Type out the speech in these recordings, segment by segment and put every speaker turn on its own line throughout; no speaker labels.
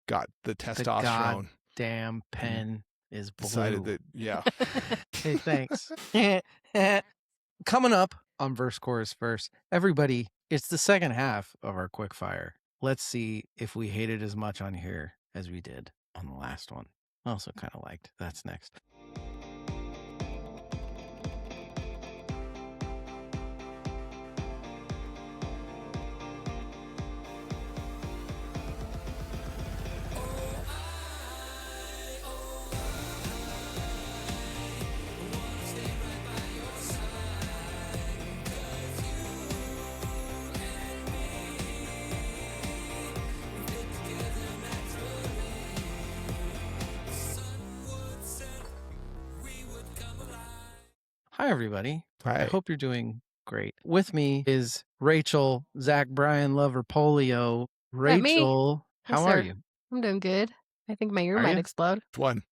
got the testosterone.
Damn pen is blue.
Decided that, yeah.
Hey, thanks. Coming up on Verse Chorus Verse, everybody, it's the second half of our Quickfire. Let's see if we hate it as much on here as we did on the last one. I also kind of liked. That's next. Hi, everybody.
Hi.
I hope you're doing great. With me is Rachel, Zach Bryan, Lover Polio. Rachel, how are you?
I'm doing good. I think my ear
Are
might
ya?
explode.
Which one?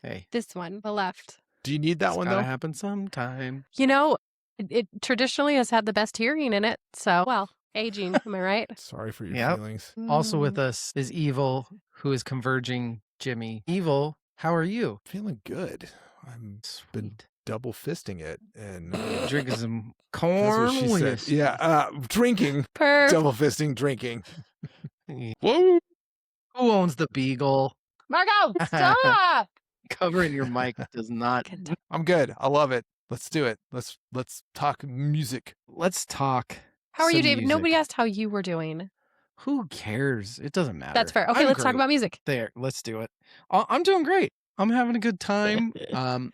Hey,
This one, the left.
Do you need that
it's
one,
gotta
though?
happen sometime.
You know, it traditionally has had the best hearing in it. So, well, aging, am I right?
Sorry for your
Yep.
feelings.
Also with us is Evil, who is converging Jimmy. Evil, how are you?
Feeling good. I'm been
Sweet.
double fisting it. And
Drinking some
that's
corn
what she said.
whiskey.
Yeah, drinking.
Perf.
Double fisting, drinking.
Whoa. Who owns the beagle?
Margo, stop!
Covering your mic does not.
I'm good. I love it. Let's do it. Let's talk music.
Let's talk.
How are you,
some
David?
music.
Nobody asked how you were doing.
Who cares? It doesn't matter.
That's fair. Okay,
I'm
let's talk
great.
about music.
There, let's do it. I'm doing great. I'm having a good time.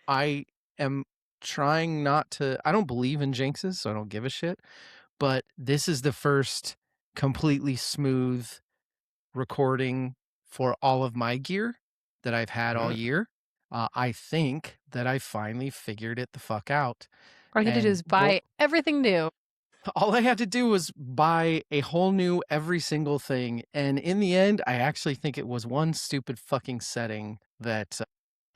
I am trying not to. I don't believe in jinxes, so I don't give a shit. But this is the first completely smooth recording for all of my gear that I've had all year. I think that I finally figured it the fuck out.
All you had to do is buy everything new.
All I had to do was buy a whole new every single thing. And in the end, I actually think it was one stupid fucking setting that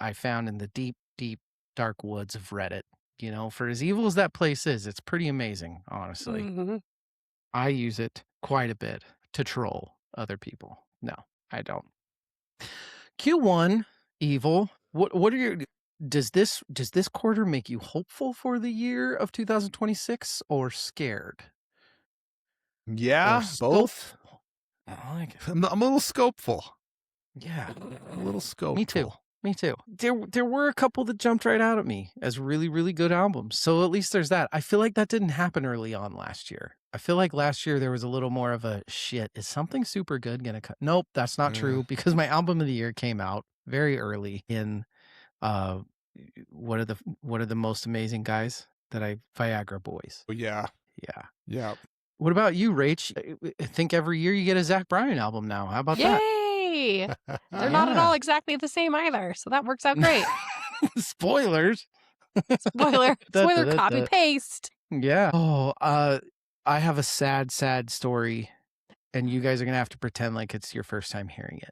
I found in the deep, deep, dark woods of Reddit. You know, for as evil as that place is, it's pretty amazing, honestly.
Mhm.
I use it quite a bit to troll other people. No, I don't. Q1, Evil. What are your... Does this quarter make you hopeful for the year of 2026 or scared?
Yeah,
Or
both.
scopeful? I like it.
I'm a little scopeful.
Yeah,
A little scopeful.
me too. There were a couple that jumped right out at me as really, really good albums. So at least there's that. I feel like that didn't happen early on last year. I feel like last year there was a little more of a shit. Is something super good gonna come? Nope, that's not true, because my album of the year came out very early in what are the most amazing guys that Viagra Boys.
Oh, yeah.
Yeah. What about you, Rach? I think every year you get a Zach Bryan album now. How about that?
Yay! They're not at all exactly the same either, so that works out great.
Spoilers.
Spoiler copy paste.
Yeah. Oh, I have a sad, sad story, and you guys are gonna have to pretend like it's your first time hearing it.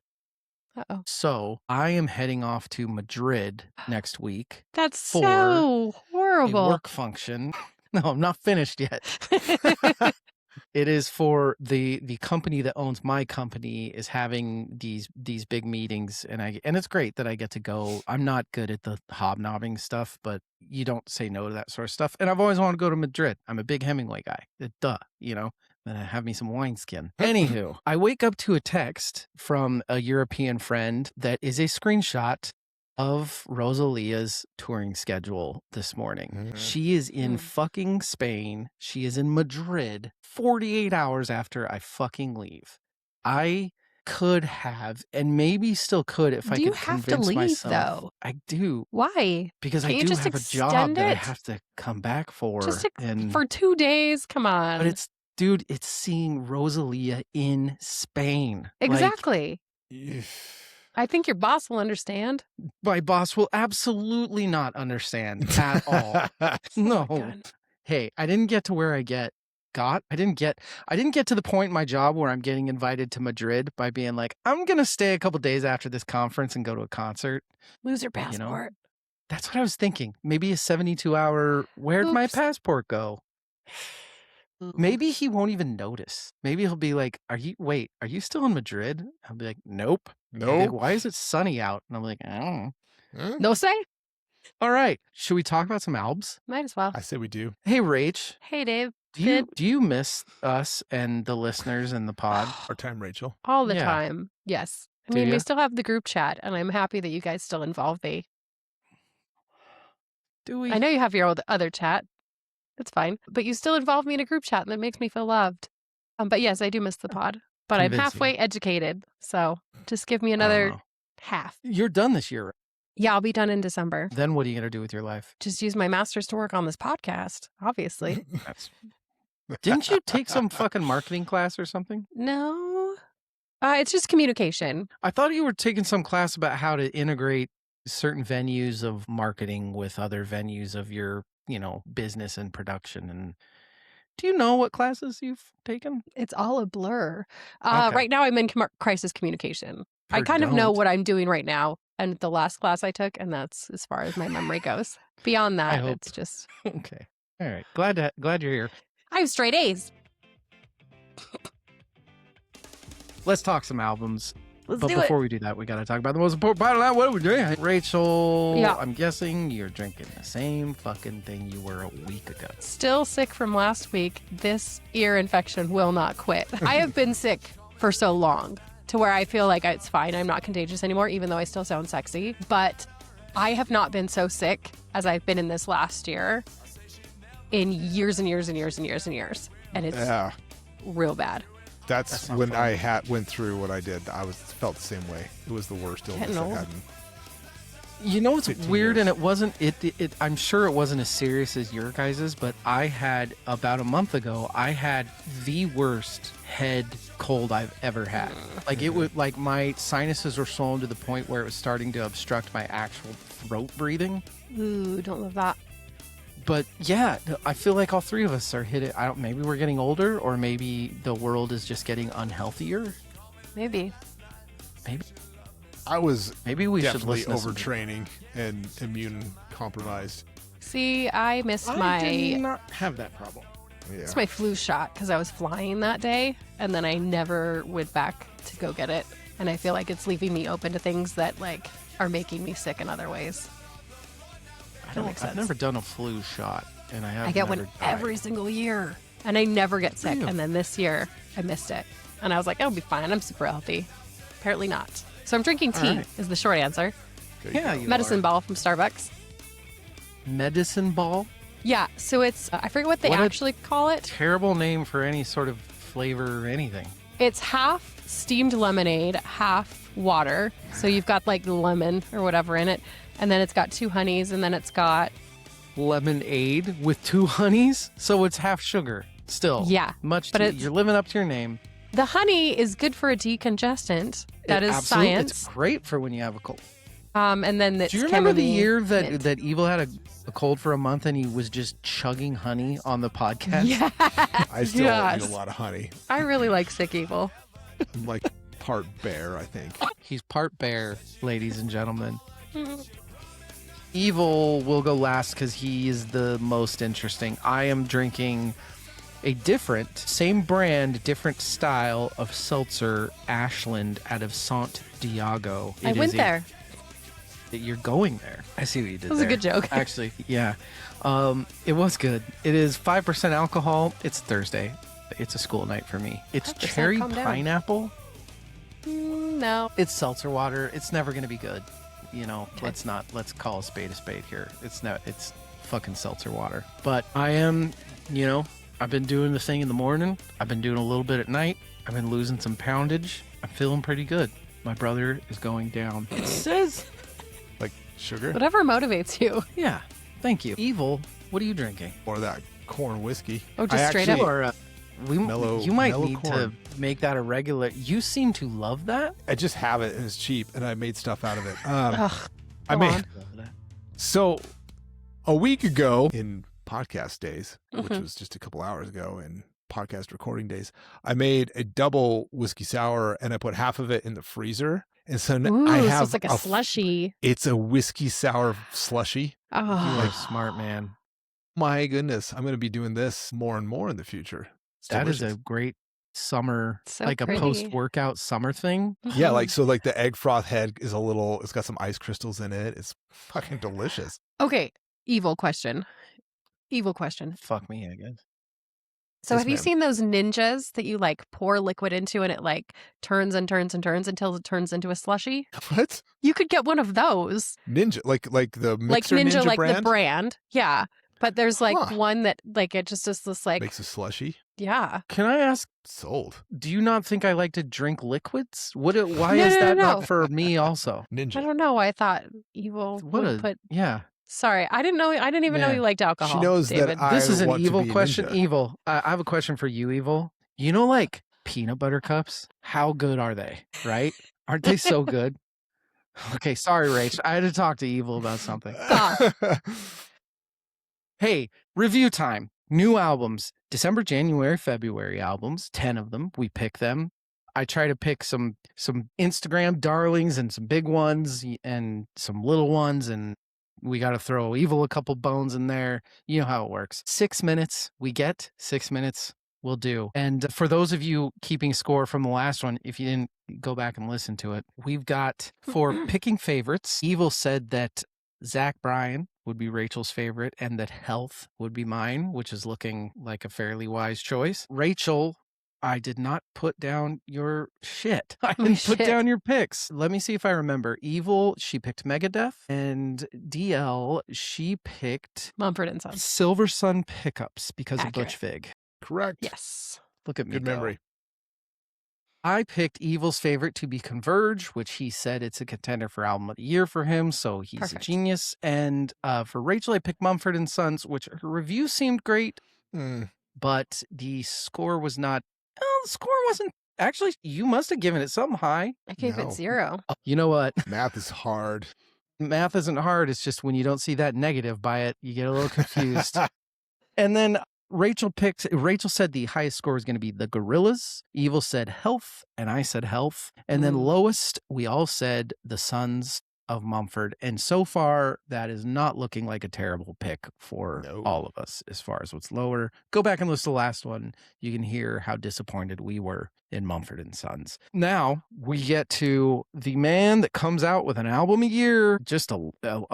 Uh-oh.
So I am heading off to Madrid next week.
That's
for
so
a
horrible.
work function. No, I'm not finished yet. It is for the company that owns my company is having these big meetings, and it's great that I get to go. I'm not good at the hobnobbing stuff, but you don't say no to that sort of stuff. And I've always wanted to go to Madrid. I'm a big Hemingway guy. Duh, you know. And I have me some wineskin. Anywho, I wake up to a text from a European friend that is a screenshot of Rosalia's touring schedule this morning. She is in fucking Spain. She is in Madrid 48 hours after I fucking leave. I could have, and maybe still could if I could convince myself.
Do you have to leave, though?
I do.
Why?
Because
Can't
I
you
do
just
have a job
extend
that I
it?
have to come back for.
For 2 days, come on.
But it's seeing Rosalia in Spain.
Exactly.
Like,
I think your boss will understand.
My boss will absolutely not understand at all. No.
God.
Hey, I didn't get to where I didn't get to the point in my job where I'm getting invited to Madrid by being like, I'm going to stay a couple days after this conference and go to a concert.
Lose your passport.
You know? That's what I was thinking. Maybe a 72-hour, where'd my passport go? Maybe he won't even notice. Maybe he'll be like, are you still in Madrid? I'll be like, nope. They're like,
No.
why is it sunny out? And I'm like, I don't know.
No say?
All right. Should we talk about some albums?
Might as well.
I say we do.
Hey, Rach.
Hey, Dave.
Do you miss us and the listeners and the pod?
Our time, Rachel.
All the
Yeah.
time. Yes. I
Do
mean,
ya?
we still have the group chat, and I'm happy that you guys still involve me.
Do we?
I know you have your other chat. It's fine. But you still involve me in a group chat, and that makes me feel loved. But yes, I do miss the pod. But I'm
Convincing.
halfway educated. So just give me
I don't
another
know.
half.
You're done this year. Right?
Yeah, I'll be done in December.
Then what are you going to do with your life?
Just use my master's to work on this podcast, obviously.
Didn't you take some fucking marketing class or something?
No. It's just communication.
I thought you were taking some class about how to integrate certain venues of marketing with other venues of your, business and production. And do you know what classes you've taken?
It's all a blur.
Okay.
Right now, I'm in crisis communication. I
Or
kind of know
don't.
what I'm doing right now. And the last class I took, and that's as far as my memory goes. Beyond that,
hope-
it's just,
Okay. All right. Glad you're here.
I have straight A's.
Let's talk some albums.
Let's
But
do
before we do that, we got to talk about the most important part of that. What are we doing? Rachel,
Yeah.
I'm guessing you're drinking the same fucking thing you were a week ago.
Still sick from last week. This ear infection will not quit. I have been sick for so long to where I feel like it's fine. I'm not contagious anymore, even though I still sound sexy. But I have not been so sick as I've been in this last year in years and years and years and years and years. And it's
Yeah.
real bad.
That's
not
when
fun.
I went through what I did. I felt the same way. It was the worst illness
Getting
I
old.
had.
You know what's
15
weird,
years.
and it wasn't. It. I'm sure it wasn't as serious as your guys's, but I had about a month ago. I had the worst head cold I've ever had. Like it would, like my sinuses were swollen to the point where it was starting to obstruct my actual throat breathing.
Ooh, don't love that.
But yeah, I feel like all three of us are hit it. Maybe we're getting older, or maybe the world is just getting unhealthier.
Maybe.
I was
Maybe we should
definitely
listen to some-
overtraining and immune compromised.
See, I missed
I did
my
not have that problem.
Yeah.
it's my flu shot because I was flying that day, and then I never went back to go get it. And I feel like it's leaving me open to things that like are making me sick in other ways. That makes
I've
sense.
never done a flu shot, and I have.
I get
never
one
died.
every single year, and I never get sick.
Really?
And then this year, I missed it, and I was like, "I'll be fine. I'm super healthy." Apparently not. So I'm drinking tea.
All right.
Is the short answer.
There you
Yeah,
go.
you
Medicine
are.
ball from Starbucks.
Medicine ball.
Yeah. So it's I forget what they
What a-
actually call it.
Terrible name for any sort of flavor or anything.
It's half steamed lemonade, half water. So you've got like lemon or whatever in it, and then it's got 2 honeys, and then it's got
Lemonade with 2 honeys, so it's half sugar. Still,
Yeah,
much.
but it's-
You're living up to your name.
the honey is good for a decongestant. That is
Absolutely,
science.
It's great for when you have a cold.
And then it's
Do you remember the
chamomile
year
mint.
that Evil had a cold for a month and he was just chugging honey on the podcast?
Yeah.
I still
Yes.
eat a lot of honey.
I really like Sick Evil.
I'm like part bear, I think.
He's part bear, ladies and gentlemen. Evil will go last because he is the most interesting. I am drinking a different, same brand, different style of seltzer, Ashland, out of Santiago.
I went there.
You're going there. I see what you did.
That was a
there.
good joke.
Actually, yeah. It was good. It is 5% alcohol. It's Thursday. It's a school night for me. It's
5%,
cherry
calm down.
pineapple.
No.
It's seltzer water. It's never going to be good.
Okay.
Let's call a spade here. It's fucking seltzer water. But I am, I've been doing the thing in the morning. I've been doing a little bit at night. I've been losing some poundage. I'm feeling pretty good. My brother is going down. It says,
Like sugar
Whatever motivates you.
yeah, thank you. Evil, what are you drinking?
or that corn whiskey.
Oh, just
I
straight
actually-
up?
Or you might
mellow
need
corn.
to make that a regular. You seem to love that.
I just have it and it's cheap, and I made stuff out of it.
Ugh.
I
Go
made
on.
so a week ago in podcast days, which
Mhm.
was just a couple hours ago in podcast recording days, I made a double whiskey sour and I put half of it in the freezer. And so
Ooh,
I
so
have
it's like a slushy.
It's a whiskey sour slushy.
You
Oh.
are a smart man.
My goodness, I'm going to be doing this more and more in the future. It's
That is
delicious.
a great summer,
So
like
pretty.
a post-workout summer thing.
Yeah, like so like the egg froth head is it's got some ice crystals in it. It's fucking delicious.
Okay, evil question.
Fuck me, I guess.
So
Yes,
have you
ma'am.
seen those ninjas that you like pour liquid into and it like turns and turns and turns until it turns into a slushy?
What?
You could get one of those.
Ninja, like the
Like
mixer
Ninja, like
brand?
the brand. Yeah. But there's like
Huh.
one that like it just is this like
Makes a slushy.
yeah.
Can I ask,
Sold.
do you not think I like to drink liquids? Why
No,
is
no,
that
no.
not for me also?
I
Ninja.
don't know. I thought evil would put
Yeah.
Sorry, I didn't even know
Man.
you liked alcohol.
She knows
David.
that
This is an
want to
evil
be a
question.
ninja.
Evil. I have a question for you, Evil. You know, like peanut butter cups? How good are they? Right? Aren't they so good? Okay, sorry, Rach. I had to talk to Evil about something. Hey, review time. New albums. December, January, February albums. 10 of them. We pick them. I try to pick some Instagram darlings and some big ones and some little ones, and we got to throw Evil a couple bones in there. You know how it works. 6 minutes. We get 6 minutes. We'll do. And for those of you keeping score from the last one, if you didn't go back and listen to it, we've got for picking favorites. Evil said that Zach Bryan would be Rachel's favorite and that Health would be mine, which is looking like a fairly wise choice. Rachel, I did not put down your shit. I didn't put down your picks. Let me see if I remember. Evil, she picked Megadeth, and DL, she picked
Mumford & Sons.
Silver Sun Pickups because
Accurate.
of Butch Vig.
Correct.
Yes.
Look at me
Good
go.
memory.
I picked Evil's favorite to be Converge, which he said it's a contender for album of the year for him, so he's
Perfect.
a genius. And for Rachel, I picked Mumford & Sons, which her review seemed great, but the score was not. Oh, the score wasn't. Actually, you must have given it something high.
I gave
No.
it 0.
You know what?
Math is hard.
Math isn't hard. It's just when you don't see that negative by it, you get a little confused. And then Rachel said the highest score was going to be the Gorillaz. Evil said Health, and I said Health. And then lowest, we all said the Sons of Mumford. And so far, that is not looking like a terrible pick for all of us as far as what's lower. Go back and listen to the last one. You can hear how disappointed we were in Mumford & Sons. Now we get to the man that comes out with an album a year, just a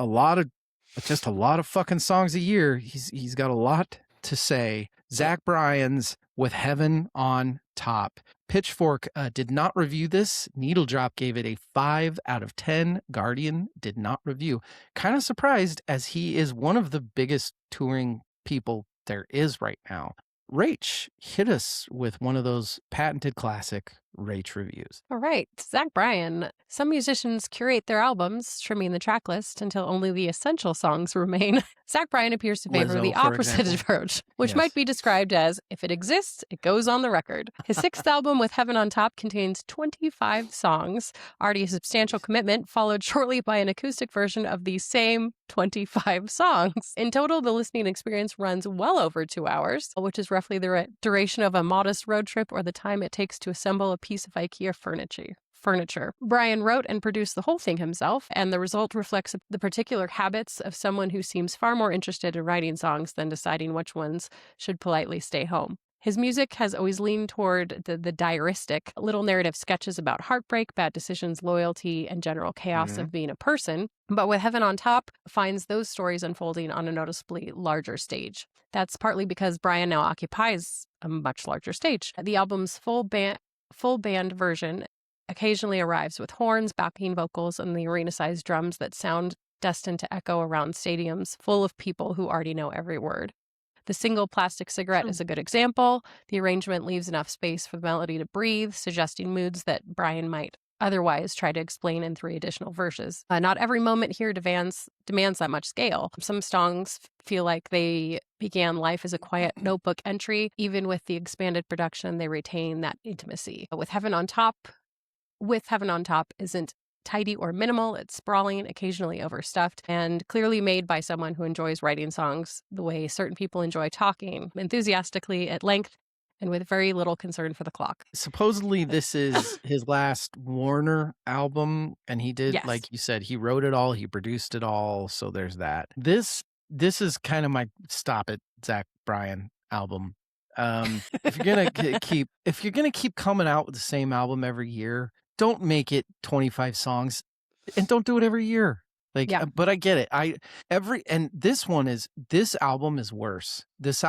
lot of fucking songs a year. He's got a lot to say. Zach Bryan's With Heaven on Top. Pitchfork did not review this. Needle Drop gave it a 5 out of 10. Guardian did not review. Kind of surprised, as he is one of the biggest touring people there is right now. Rach, hit us with one of those patented classic Rach reviews.
All right. Zach Bryan. Some musicians curate their albums, trimming the track list until only the essential songs remain. Zach Bryan appears to favor
Lizzo,
the
for
opposite
example.
approach, which
Yes.
might be described as, if it exists, it goes on the record. His 6th album, With Heaven on Top, contains 25 songs, already a substantial commitment, followed shortly by an acoustic version of the same 25 songs. In total, the listening experience runs well over 2 hours, which is roughly the duration of a modest road trip or the time it takes to assemble a piece of IKEA furniture. Bryan wrote and produced the whole thing himself, and the result reflects the particular habits of someone who seems far more interested in writing songs than deciding which ones should politely stay home. His music has always leaned toward the diaristic, little narrative sketches about heartbreak, bad decisions, loyalty, and general chaos of being a person. But With Heaven on Top finds those stories unfolding on a noticeably larger stage. That's partly because Bryan now occupies a much larger stage. The album's full band version occasionally arrives with horns, backing vocals, and the arena-sized drums that sound destined to echo around stadiums full of people who already know every word. The single Plastic Cigarette is a good example. The arrangement leaves enough space for the melody to breathe, suggesting moods that Bryan might otherwise try to explain in 3 additional verses. Not every moment here demands that much scale. Some songs feel like they began life as a quiet notebook entry. Even with the expanded production, they retain that intimacy. With Heaven on Top isn't tidy or minimal. It's sprawling, occasionally overstuffed, and clearly made by someone who enjoys writing songs the way certain people enjoy talking, enthusiastically, at length, and with very little concern for the clock.
Supposedly, this is his last Warner album, and he did,
Yes.
like you said, he wrote it all, he produced it all, so there's that. This is kind of my stop at Zach Bryan album. If you're gonna keep coming out with the same album every year, don't make it 25 songs, and don't do it every year. Like,
Yeah.
but I get it. This album is worse. This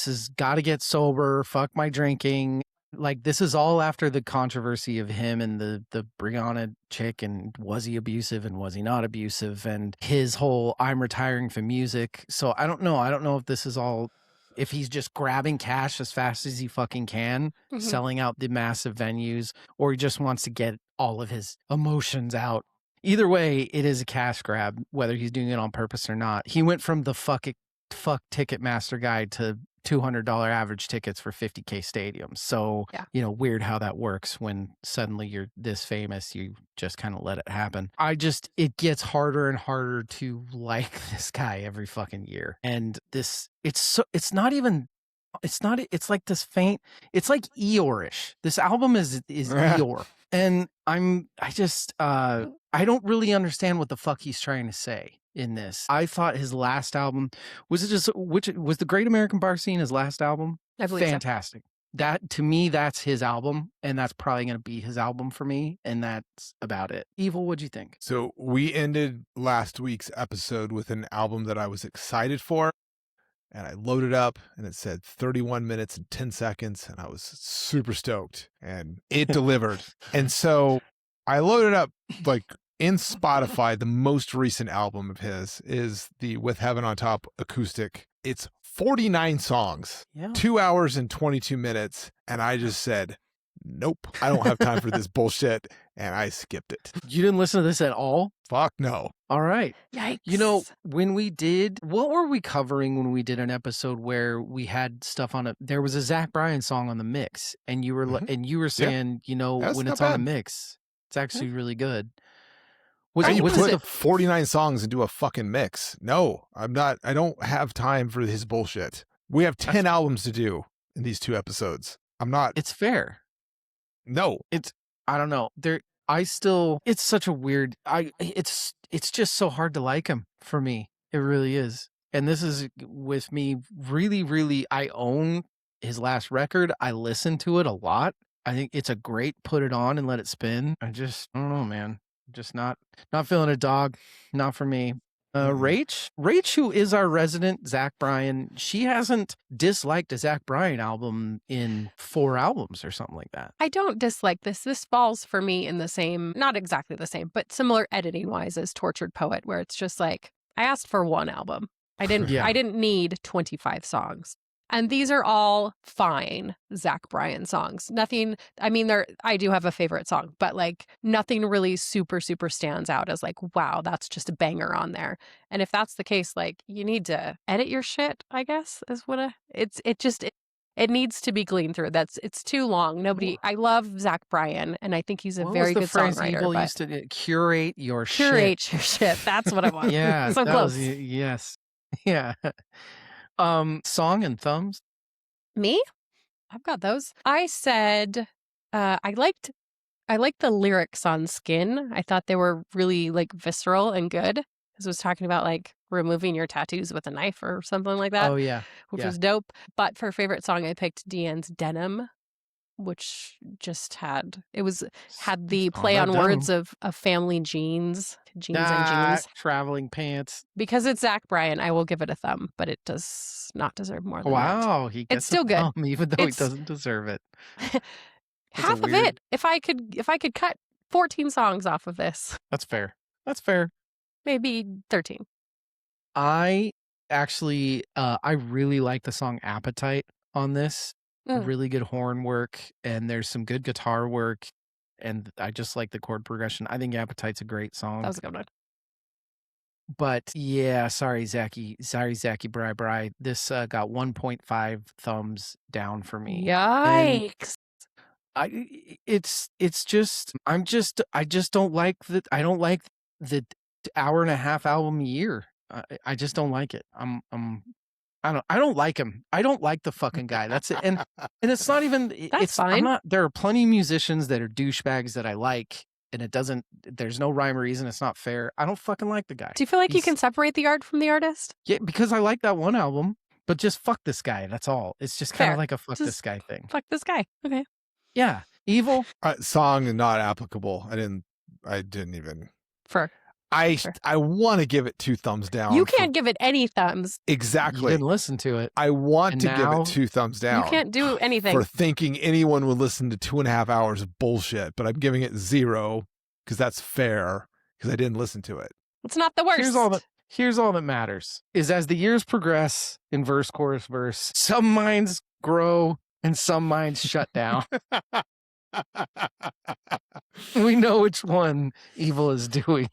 is Gotta Get Sober, Fuck My Drinking. Like, this is all after the controversy of him and the Brianna chick, and was he abusive and was he not abusive, and his whole I'm retiring from music. So I don't know if this is all, if he's just grabbing cash as fast as he fucking can, selling out the massive venues, or he just wants to get all of his emotions out. Either way, it is a cash grab, whether he's doing it on purpose or not. He went from the fuck Ticketmaster guy to $200 average tickets for 50K stadiums. So, weird how that works when suddenly you're this famous, you just kind of let it happen. It gets harder and harder to like this guy every fucking year. And it's like this faint, it's like Eeyore-ish. This album is Eeyore. And I don't really understand what the fuck he's trying to say in this. I thought his last album was the Great American Bar Scene his last album?
I believe
fantastic. So. That, to me, that's his album, and that's probably going to be his album for me, and that's about it. Evil, what'd you think?
So we ended last week's episode with an album that I was excited for, and I loaded up, and it said 31 minutes and 10 seconds, and I was super stoked, and it delivered. And so I loaded up, like, in Spotify, the most recent album of his is the With Heaven on Top acoustic. It's 49 songs, 2 hours and 22 minutes. And I just said, nope, I don't have time for this bullshit. And I skipped it.
You didn't listen to this at all?
Fuck no.
All right.
Yikes.
What were we covering when we did an episode where we had stuff on it? There was a Zach Bryan song on the mix, and you were saying, when it's on a mix, it's actually really good.
You put 49 songs into a fucking mix. No, I'm not. I don't have time for his bullshit. We have 10 albums to do in these 2 episodes. I'm not.
It's fair.
No.
I don't know. It's such a weird, it's just so hard to like him for me. It really is. And this is with me really, really, I own his last record. I listen to it a lot. I think it's a great put it on and let it spin. I don't know, man. Just not feeling it, dog. Not for me. Rach, who is our resident Zach Bryan, she hasn't disliked a Zach Bryan album in 4 albums or something like that.
I don't dislike this. This falls for me in the same, not exactly the same, but similar editing wise as Tortured Poet, where it's just like, I asked for 1 album. I didn't need 25 songs. And these are all fine Zach Bryan songs. Nothing, I mean, I do have a favorite song, but like nothing really super, super stands out as like, wow, that's just a banger on there. And if that's the case, like you need to edit your shit, I guess, is what it needs to be gleaned through. It's too long. I love Zach Bryan, and I think he's a very good songwriter.
Evil used to curate your shit.
Curate your shit. That's what I want.
Yeah.
So close.
Yes. Yeah. Song and thumbs?
Me? I've got those. I said I liked the lyrics on Skin. I thought they were really like visceral and good. Because it was talking about like removing your tattoos with a knife or something like that.
Oh yeah.
Which was dope. But for favorite song I picked Deanne's Denim, which just had the play on words of family jeans and jeans.
Traveling pants.
Because it's Zach Bryan, I will give it a thumb, but it does not deserve more than that.
Wow, he gets
it's still good,
thumb, even though he doesn't deserve it.
Half of it. If I could cut 14 songs off of this,
that's fair. That's fair.
Maybe 13.
I actually, I really like the song Appetite on this. Really good horn work, and there's some good guitar work, and I just like the chord progression. I think Appetite's a great song.
That was a good one.
But yeah, sorry, Zachy Bri. This got 1.5 thumbs down for me.
Yikes.
I just don't like that. I don't like the hour and a half album a year. I just don't like it. I don't like him. I don't like the fucking guy. That's it. And it's not even,
That's fine.
There are plenty of musicians that are douchebags that I like, and there's no rhyme or reason. It's not fair. I don't fucking like the guy.
Do you feel like you can separate the art from the artist?
Yeah, because I like that one album, but just fuck this guy. That's all. It's just kind
Fair.
of like a fuck
Just
this guy thing.
Fuck this guy. Okay.
Yeah. Evil.
Song not applicable. I didn't even.
Sure.
I want to give it 2 thumbs down.
You can't give it any thumbs.
You
Exactly.
didn't listen to it.
I want
And
to give
now
it 2 thumbs down.
You can't do anything.
For thinking anyone would listen to 2.5 hours of bullshit, but I'm giving it 0 because that's fair because I didn't listen to it.
It's not the worst.
Here's all that matters is as the years progress in verse, chorus, verse, some minds grow and some minds shut down. We know which one Evil is doing.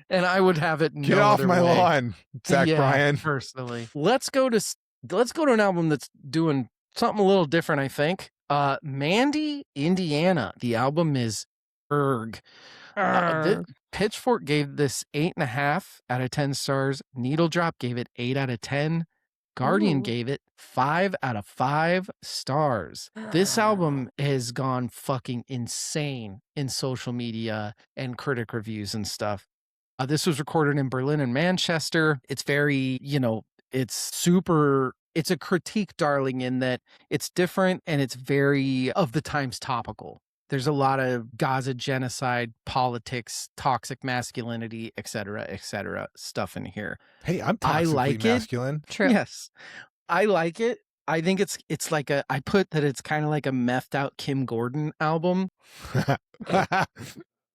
And I would have it
Get
no
off
other
my
way.
lawn, Zach Bryan.
Personally. Let's go to an album that's doing something a little different, I think. Mandy, Indiana. The album is Erg. Pitchfork gave this 8.5 out of 10 stars. Needle Drop gave it 8 out of 10. Guardian
Ooh.
gave it 5 out of 5 stars. This album has gone fucking insane in social media and critic reviews and stuff. This was recorded in Berlin and Manchester. It's very, it's a critique, darling, in that it's different and it's very of the times topical. There's a lot of Gaza genocide, politics, toxic masculinity, et cetera, stuff in here.
Hey, I'm
I
toxically
like
masculine.
True.
Yes. I like it. I think it's like I put that it's kind of like a methed out Kim Gordon album.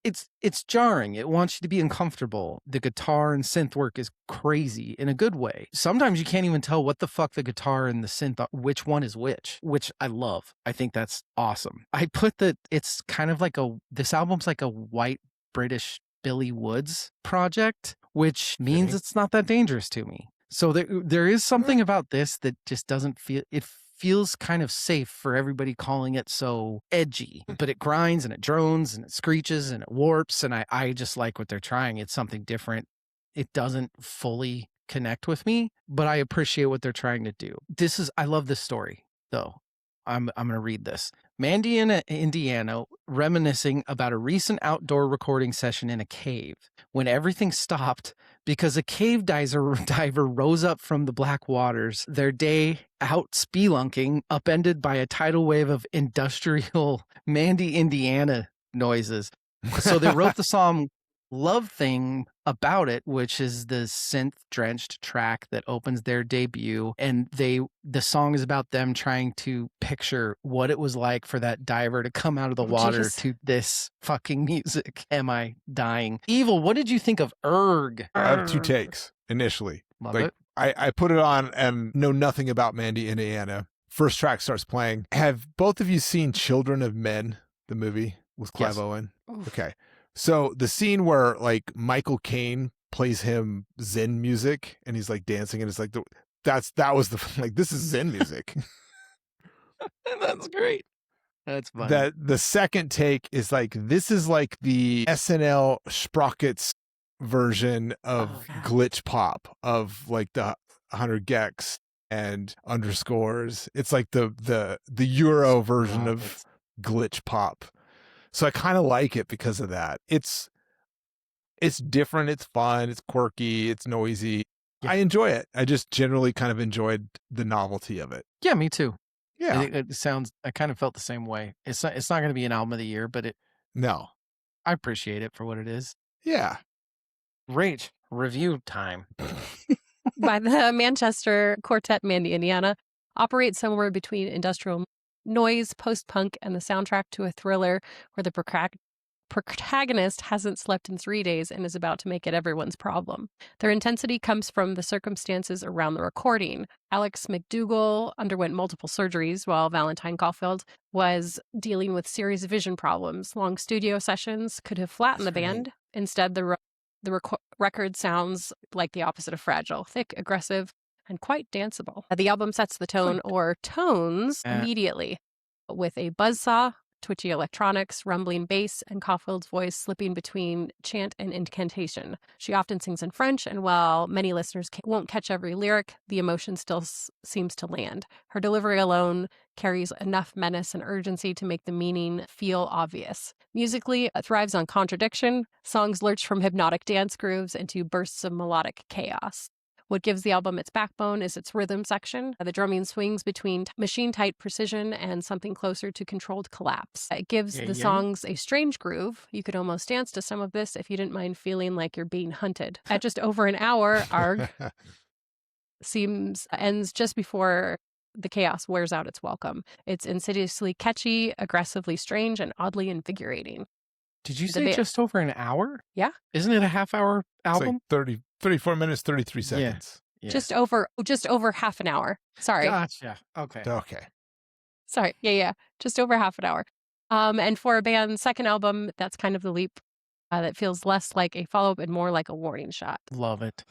It's jarring. It wants you to be uncomfortable. The guitar and synth work is crazy in a good way. Sometimes you can't even tell what the fuck the guitar and the synth are, which one is which I love. I think that's awesome. I put that it's kind of like this album's like a white British Billy Woods project, which means
Okay.
it's not that dangerous to me. So there is something about this that just doesn't feel, it feels kind of safe for everybody calling it so edgy, but it grinds and it drones and it screeches and it warps. And I just like what they're trying. It's something different. It doesn't fully connect with me, but I appreciate what they're trying to do. I love this story though. I'm going to read this. Mandy in Indiana reminiscing about a recent outdoor recording session in a cave when everything stopped because a cave diver rose up from the black waters, their day out spelunking, upended by a tidal wave of industrial Mandy, Indiana noises. So they wrote the song Love Thing about it, which is the synth-drenched track that opens their debut. And the song is about them trying to picture what it was like for that diver to come out of the water to this fucking music. Am I dying? Evil, what did you think of Erg?
I have 2 takes initially.
Love
Like,
it.
I put it on and know nothing about Mandy, Indiana. First track starts playing. Have both of you seen Children of Men, the movie with Clive
Yes.
Owen?
Oof.
Okay. So the scene where like Michael Caine plays him Zen music and he's like dancing and it's like this is Zen music.
That's great. That's funny.
The second take is like this is like the SNL Sprockets version of glitch pop of like the 100 gecs and underscores. It's like the Euro version of glitch pop. So I kind of like it because of that. It's different, it's fun, it's quirky, it's noisy.
Yeah.
I enjoy it. I just generally kind of enjoyed the novelty of it.
Yeah, me too.
Yeah.
It sounds, I kind of felt the same way. It's not going to be an album of the year, but
No.
I appreciate it for what it is.
Yeah.
Rach, review time.
By the Manchester quartet Mandy Indiana operates somewhere between industrial noise, post-punk, and the soundtrack to a thriller where the protagonist hasn't slept in 3 days and is about to make it everyone's problem. Their intensity comes from the circumstances around the recording. Alex McDougall underwent multiple surgeries while Valentine Caulfield was dealing with serious vision problems. Long studio sessions could have flattened the band. Instead, the record sounds like the opposite of fragile, thick, aggressive, and quite danceable. The album sets the tone or tones immediately with a buzzsaw, twitchy electronics, rumbling bass, and Caulfield's voice slipping between chant and incantation. She often sings in French, and while many listeners won't catch every lyric, the emotion still seems to land. Her delivery alone carries enough menace and urgency to make the meaning feel obvious. Musically, it thrives on contradiction. Songs lurch from hypnotic dance grooves into bursts of melodic chaos. What gives the album its backbone is its rhythm section. The drumming swings between machine-tight precision and something closer to controlled collapse. It gives the songs a strange groove. You could almost dance to some of this if you didn't mind feeling like you're being hunted. At just over an hour, Arg ends just before the chaos wears out its welcome. It's insidiously catchy, aggressively strange, and oddly invigorating.
Did you say just over an hour?
Yeah.
Isn't it a half-hour album?
It's like 34 minutes, 33 seconds.
Yeah.
Just over half an hour. Sorry.
Gotcha. Okay.
Sorry. Yeah. Just over half an hour. And for a band's second album, that's kind of the leap that feels less like a follow-up and more like a warning shot.
Love it.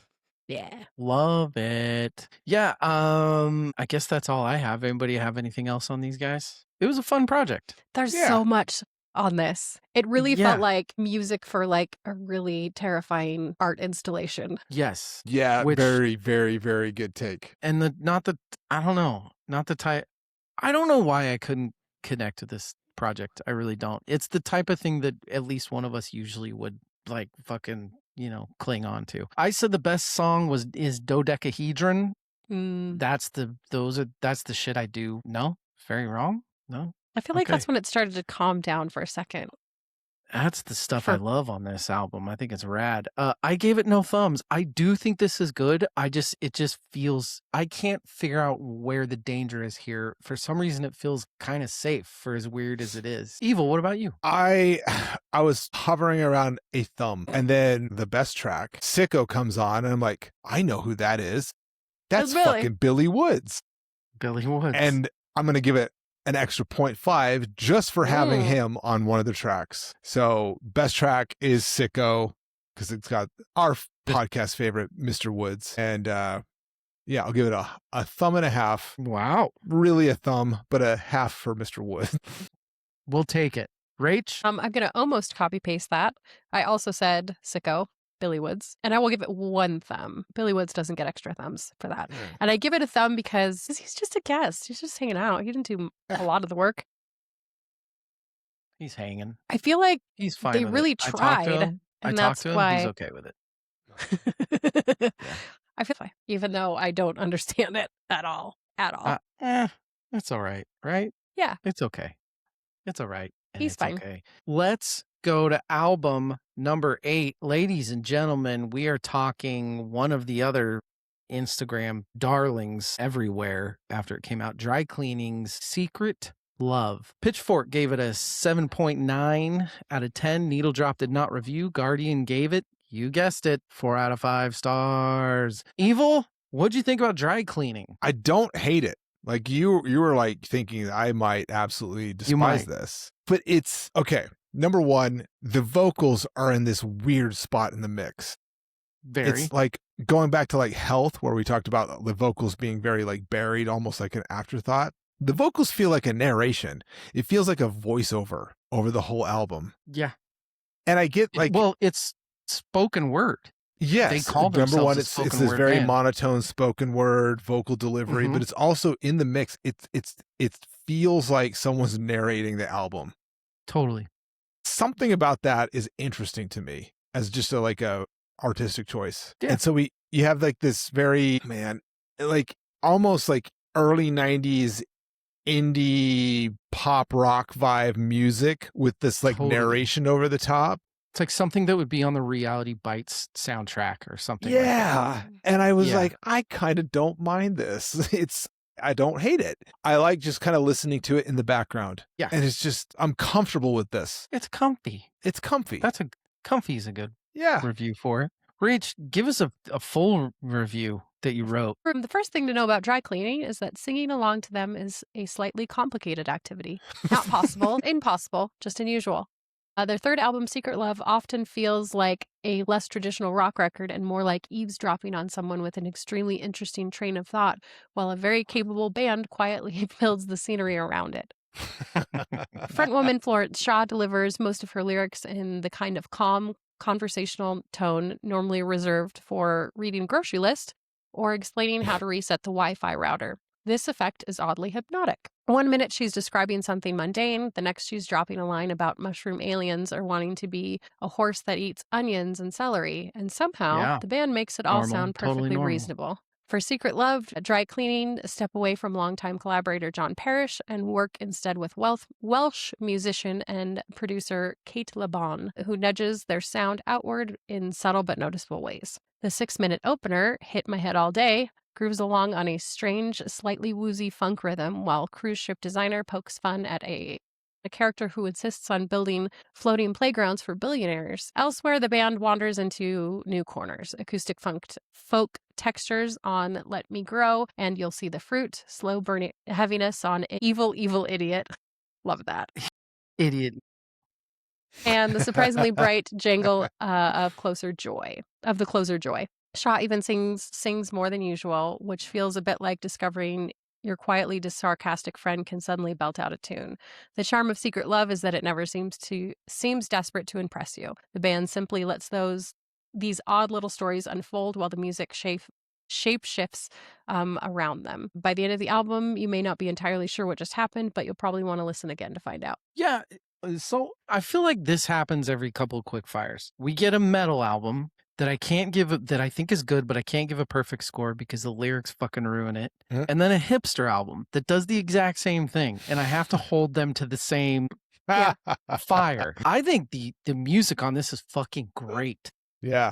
Yeah.
Love it. Yeah. I guess that's all I have. Anybody have anything else on these guys? It was a fun project.
There's so much on this. It really felt like music for like a really terrifying art installation.
Yes.
Yeah. Very, very, very good take.
And I don't know why I couldn't connect to this project. I really don't. It's the type of thing that at least one of us usually would like fucking, cling on to. I said the best song is Dodecahedron. That's the shit I do. No? Very wrong? No?
I feel like that's when it started to calm down for a second.
That's the stuff I love on this album. I think it's rad. I gave it no thumbs. I do think this is good. It just feels, I can't figure out where the danger is here. For some reason, it feels kind of safe for as weird as it is. Evil, what about you?
I was hovering around a thumb, and then the best track, Sicko, comes on, and I'm like, I know who that is. That's fucking Billy Woods.
Billy Woods.
And I'm going to give it an extra 0.5 just for having him on one of the tracks. So best track is Sicko because it's got our podcast favorite, Mr. Woods. And I'll give it a thumb and a half.
Wow.
Really a thumb, but a half for Mr. Woods.
We'll take it. Rach?
I'm going to almost copy paste that. I also said Sicko, Billy Woods, and I will give it one thumb. Billy Woods doesn't get extra thumbs for that. And I give it a thumb because he's just a guest. He's just hanging out. He didn't do a lot of the work.
He's hanging.
I feel like
he's fine.
They really tried.
I talked to him. He's okay with it.
I feel fine, even though I don't understand it at all.
It's all right, right?
Yeah.
It's okay. It's all right.
He's fine.
Okay. Let's go to album number 8. Ladies and gentlemen, we are talking one of the other Instagram darlings everywhere after it came out, Dry Cleaning's Secret Love. Pitchfork gave it a 7.9 out of 10. Needle Drop did not review. Guardian gave it, you guessed it, 4 out of 5 stars. Evil, what'd you think about Dry Cleaning?
I don't hate it. Like you were like thinking I might absolutely despise this, but it's okay. Number one, the vocals are in this weird spot in the mix. It's like going back to like Health, where we talked about the vocals being very like buried, almost like an afterthought. The vocals feel like a narration. It feels like a voiceover over the whole album.
Yeah.
And I get like,
well, it's spoken word.
Yes.
They call
Number one,
it's
this very monotone spoken word vocal delivery, but it's also in the mix. It feels like someone's narrating the album.
Totally.
Something about that is interesting to me as just a artistic choice.
Yeah.
And so you have like this very, like almost like early 90s indie pop rock vibe music with this like narration over the top.
It's like something that would be on the Reality Bites soundtrack or something.
Yeah.
Like that.
And I was like, I kind of don't mind this. I don't hate it. I like just kind of listening to it in the background.
Yeah.
And it's just, I'm comfortable with this.
It's comfy.
It's comfy.
Comfy is a good
Yeah.
review for it. Rach, give us a full review that you wrote.
The first thing to know about dry cleaning is that singing along to them is a slightly complicated activity. Not possible, impossible, just unusual. Their third album, Secret Love, often feels like a less traditional rock record and more like eavesdropping on someone with an extremely interesting train of thought, while a very capable band quietly builds the scenery around it. Frontwoman Florence Shaw delivers most of her lyrics in the kind of calm, conversational tone normally reserved for reading grocery list or explaining how to reset the Wi-Fi router. This effect is oddly hypnotic. 1 minute she's describing something mundane, the next she's dropping a line about mushroom aliens or wanting to be a horse that eats onions and celery, and somehow the band makes it all sound perfectly reasonable. For Secret Love, dry cleaning, step away from longtime collaborator John Parrish and work instead with Welsh musician and producer Kate LeBon, who nudges their sound outward in subtle but noticeable ways. The 6-minute opener, Hit My Head All Day, grooves along on a strange, slightly woozy funk rhythm, while cruise ship designer pokes fun at a character who insists on building floating playgrounds for billionaires. Elsewhere, the band wanders into new corners. Acoustic folk textures on Let Me Grow and You'll See the Fruit. Slow burning heaviness on Evil, Evil Idiot. Love that.
Idiot.
And the surprisingly bright jangle of the closer joy. Shaw even sings more than usual, which feels a bit like discovering your quietly sarcastic friend can suddenly belt out a tune. The charm of Secret Love is that it never seems desperate to impress you. The band simply lets these odd little stories unfold while the music shape shifts around them. By the end of the album, you may not be entirely sure what just happened, but you'll probably want to listen again to find out.
Yeah, so I feel like this happens every couple of Quickfires. We get a metal album that I think is good, but I can't give a perfect score because the lyrics fucking ruin it.
Huh?
And then a hipster album that does the exact same thing, and I have to hold them to the same fire. I think the music on this is fucking great.
Yeah.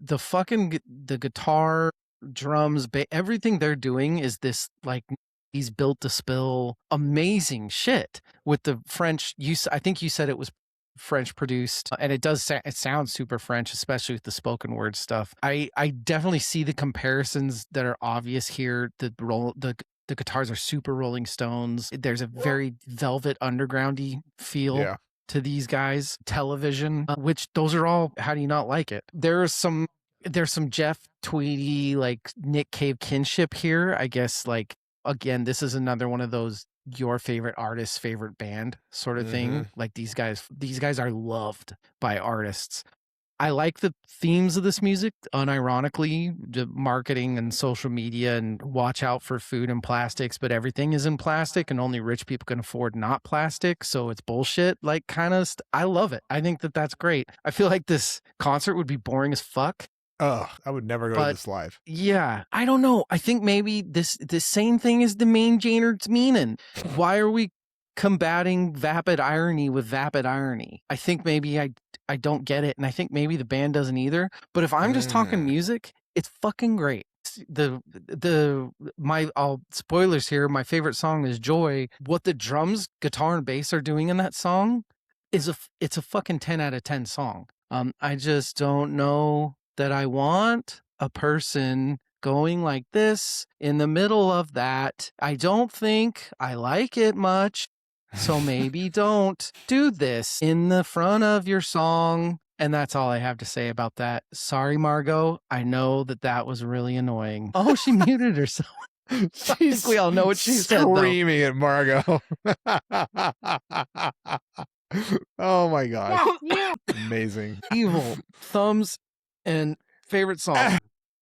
The guitar, drums, everything they're doing is this like he's built to spill amazing shit with the French. I think you said it was French produced, and it sounds super French, especially with the spoken word stuff. I definitely see the comparisons that are obvious here. The guitars are super Rolling Stones. There's a very Velvet Undergroundy feel to these guys. Television, which those are all. How do you not like it? There's some Jeff Tweedy, like Nick Cave kinship here. I guess, like, again, this is another one of those your favorite artist's favorite band sort of thing. Like these guys are loved by artists. I like the themes of this music, unironically, the marketing and social media and watch out for food and plastics, but everything is in plastic and only rich people can afford not plastic. So it's bullshit, like kind of, I love it. I think that's great. I feel like this concert would be boring as fuck.
Oh, I would never go to this live.
Yeah, I don't know. I think maybe this same thing is the main Jaynard's meaning. Why are we combating vapid irony with vapid irony? I think maybe I don't get it, and I think maybe the band doesn't either. But if I'm just talking music, it's fucking great. Spoilers here. My favorite song is Joy. What the drums, guitar, and bass are doing in that song it's a fucking 10 out of 10 song. I just don't know that I want a person going like this in the middle of that. I don't think I like it much. So maybe don't do this in the front of your song. And that's all I have to say about that. Sorry, Margot. I know that was really annoying. Oh, she muted herself. I think we all know what she said, though.
Screaming at Margot. Oh my gosh. Amazing.
Evil. Thumbs and favorite song.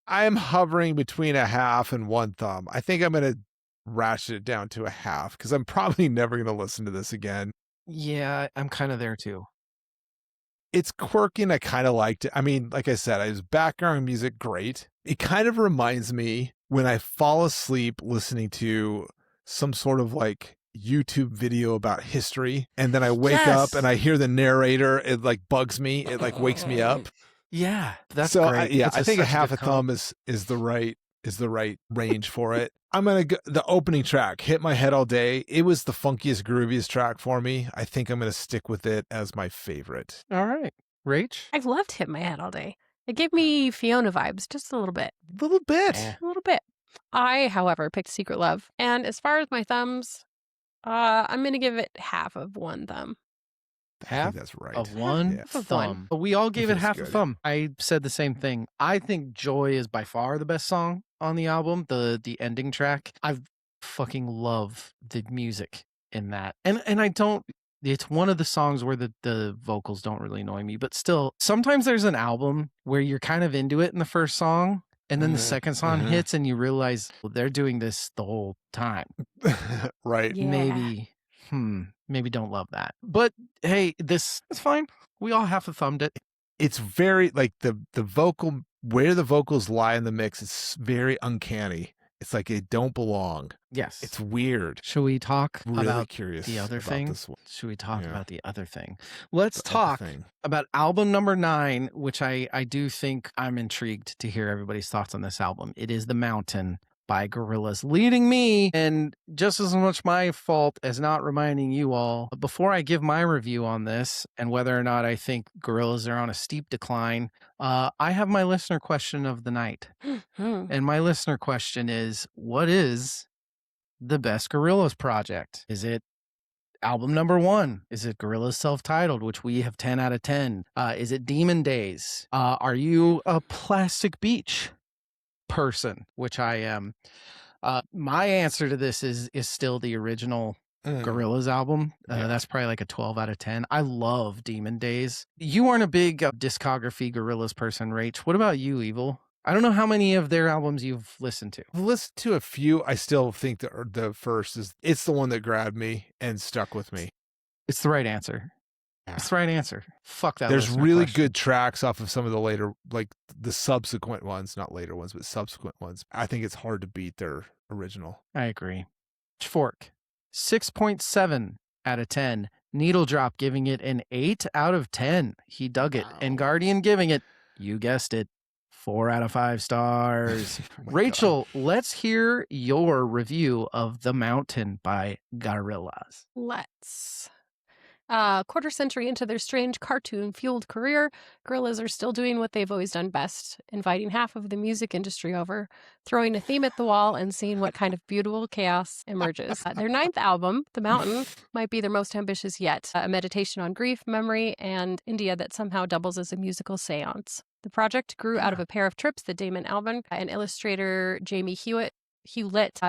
I am hovering between a half and 1 thumb. I think I'm going to ratchet it down to a half because I'm probably never going to listen to this again.
Yeah, I'm kind of there too.
It's quirky and I kind of liked it. I mean, like I said, it's background music, great. It kind of reminds me when I fall asleep listening to some sort of like YouTube video about history, and then I wake up and I hear the narrator. It like bugs me. It like wakes me up.
Yeah, that's
so.
Great.
I think a half a thumb is the right range for it. I'm gonna go the opening track, "Hit My Head All Day." It was the funkiest, grooviest track for me. I think I'm gonna stick with it as my favorite.
All right, Rach.
I've loved "Hit My Head All Day." It gave me Fiona vibes, just a little bit.
A little bit.
I, however, picked "Secret Love," and as far as my thumbs, I'm gonna give it half of 1 thumb.
I think that's right.
Of 1 thumb. We all gave it half a thumb. I said the same thing. I think Joy is by far the best song on the album, the ending track. I fucking love the music in that. And I don't, it's one of the songs where the vocals don't really annoy me, but still, sometimes there's an album where you're kind of into it in the first song, And then the second song
mhm.
hits and you realize, well, they're doing this the whole time.
Right.
Yeah.
Maybe don't love that. But hey, this is fine. We all half thumbed it.
It's very like the vocal, where the vocals lie in the mix is very uncanny. It's like they don't belong.
Yes.
It's weird.
Should we talk
Really
about
curious
the other
about
thing?
this one.
Should we talk
Yeah.
about the other thing? Let's
The other
talk
thing.
about album number 9, which I do think I'm intrigued to hear everybody's thoughts on this album. It is The Mountain by Gorillaz, leading me, and just as much my fault as not reminding you all. But before I give my review on this and whether or not I think Gorillaz are on a steep decline, I have my listener question of the night. And my listener question is, what is the best Gorillaz project? Is it album number 1? Is it Gorillaz self-titled, which we have 10 out of 10? Is it Demon Days? Are you a Plastic Beach person, which I am? My answer to this is still the original Gorillaz album.
Yeah.
That's probably like a 12 out of 10. I love Demon Days. You aren't a big discography Gorillaz person, Rach. What about you, Evil? I don't know how many of their albums you've listened to.
I've listened to a few. I still think the first it's the one that grabbed me and stuck with me.
It's the right answer.
Yeah.
It's the right answer. Fuck that.
There's
listener
really
question.
good tracks off of some of the later, like the subsequent ones, not later ones, but subsequent ones. I think it's hard to beat their original.
I agree. Pitchfork, 6.7 out of 10. Needle Drop giving it an 8 out of 10. He dug it. And
Wow.
Guardian giving it, you guessed it, 4 out of 5 stars.
Oh my
Rachel, let's hear your review of The Mountain by Gorillaz.
Let's. Quarter century into their strange cartoon-fueled career, Gorillaz are still doing what they've always done best, inviting half of the music industry over, throwing a theme at the wall, and seeing what kind of beautiful chaos emerges. Their 9th album, The Mountain, might be their most ambitious yet, a meditation on grief, memory, and India that somehow doubles as a musical seance. The project grew out of a pair of trips that Damon Albarn and illustrator Jamie Hewlett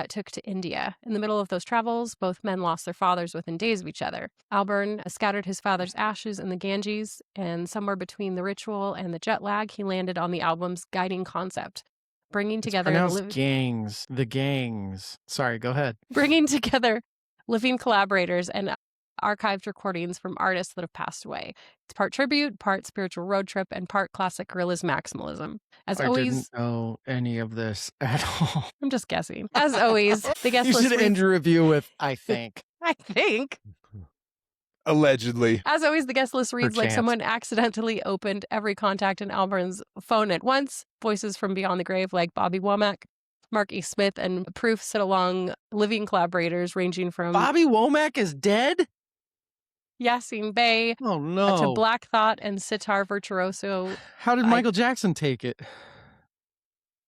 took to India. In the middle of those travels, both men lost their fathers within days of each other. Albarn scattered his father's ashes in the Ganges, and somewhere between the ritual and the jet lag, he landed on the album's guiding concept, bringing together
the gangs. Sorry, go ahead.
bringing together living collaborators and archived recordings from artists that have passed away. It's part tribute, part spiritual road trip, and part classic Gorillaz maximalism. As
I
always,
didn't know any of this at all.
I'm just guessing. As always, the guest
You
list
should end your review with, I think.
I think.
Allegedly.
As always, the guest list reads like
Perchance.
someone accidentally opened every contact in Albarn's phone at once. Voices from beyond the grave like Bobby Womack, Mark E. Smith, and proof sit along living collaborators ranging from
Bobby Womack is dead?
Yassine Bey
Oh, no.
to Black Thought and sitar virtuoso.
How did Michael Jackson take it?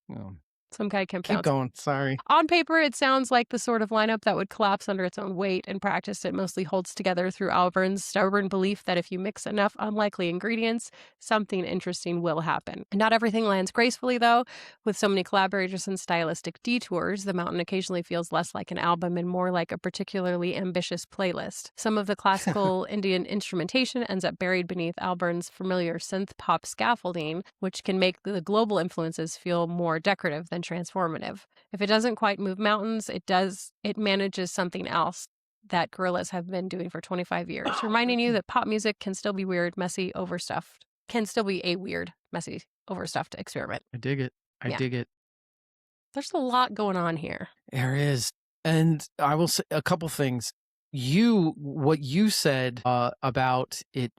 Oh,
Some guy can't
keep
pronounce.
going. Sorry.
On paper, it sounds like the sort of lineup that would collapse under its own weight. In practice, it mostly holds together through Albarn's stubborn belief that if you mix enough unlikely ingredients, something interesting will happen. Not everything lands gracefully, though. With so many collaborators and stylistic detours, The Mountain occasionally feels less like an album and more like a particularly ambitious playlist. Some of the classical Indian instrumentation ends up buried beneath Albarn's familiar synth pop scaffolding, which can make the global influences feel more decorative than transformative. If it doesn't quite move mountains, it manages something else that Gorillaz have been doing for 25 years, reminding you that pop music can still be weird, messy, overstuffed. Can still be a weird, messy, overstuffed experiment.
I dig it. I dig it.
There's a lot going on here.
There is. And I will say a couple things. What you said about it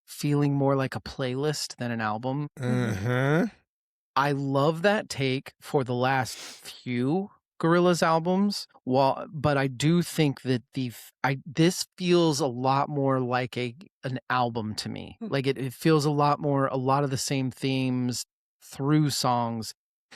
feeling more like a playlist than an album.
Mm-hmm.
I love that take for the last few Gorillaz albums. But I do think that this feels a lot more like an album to me. Like it feels a lot of the same themes through songs.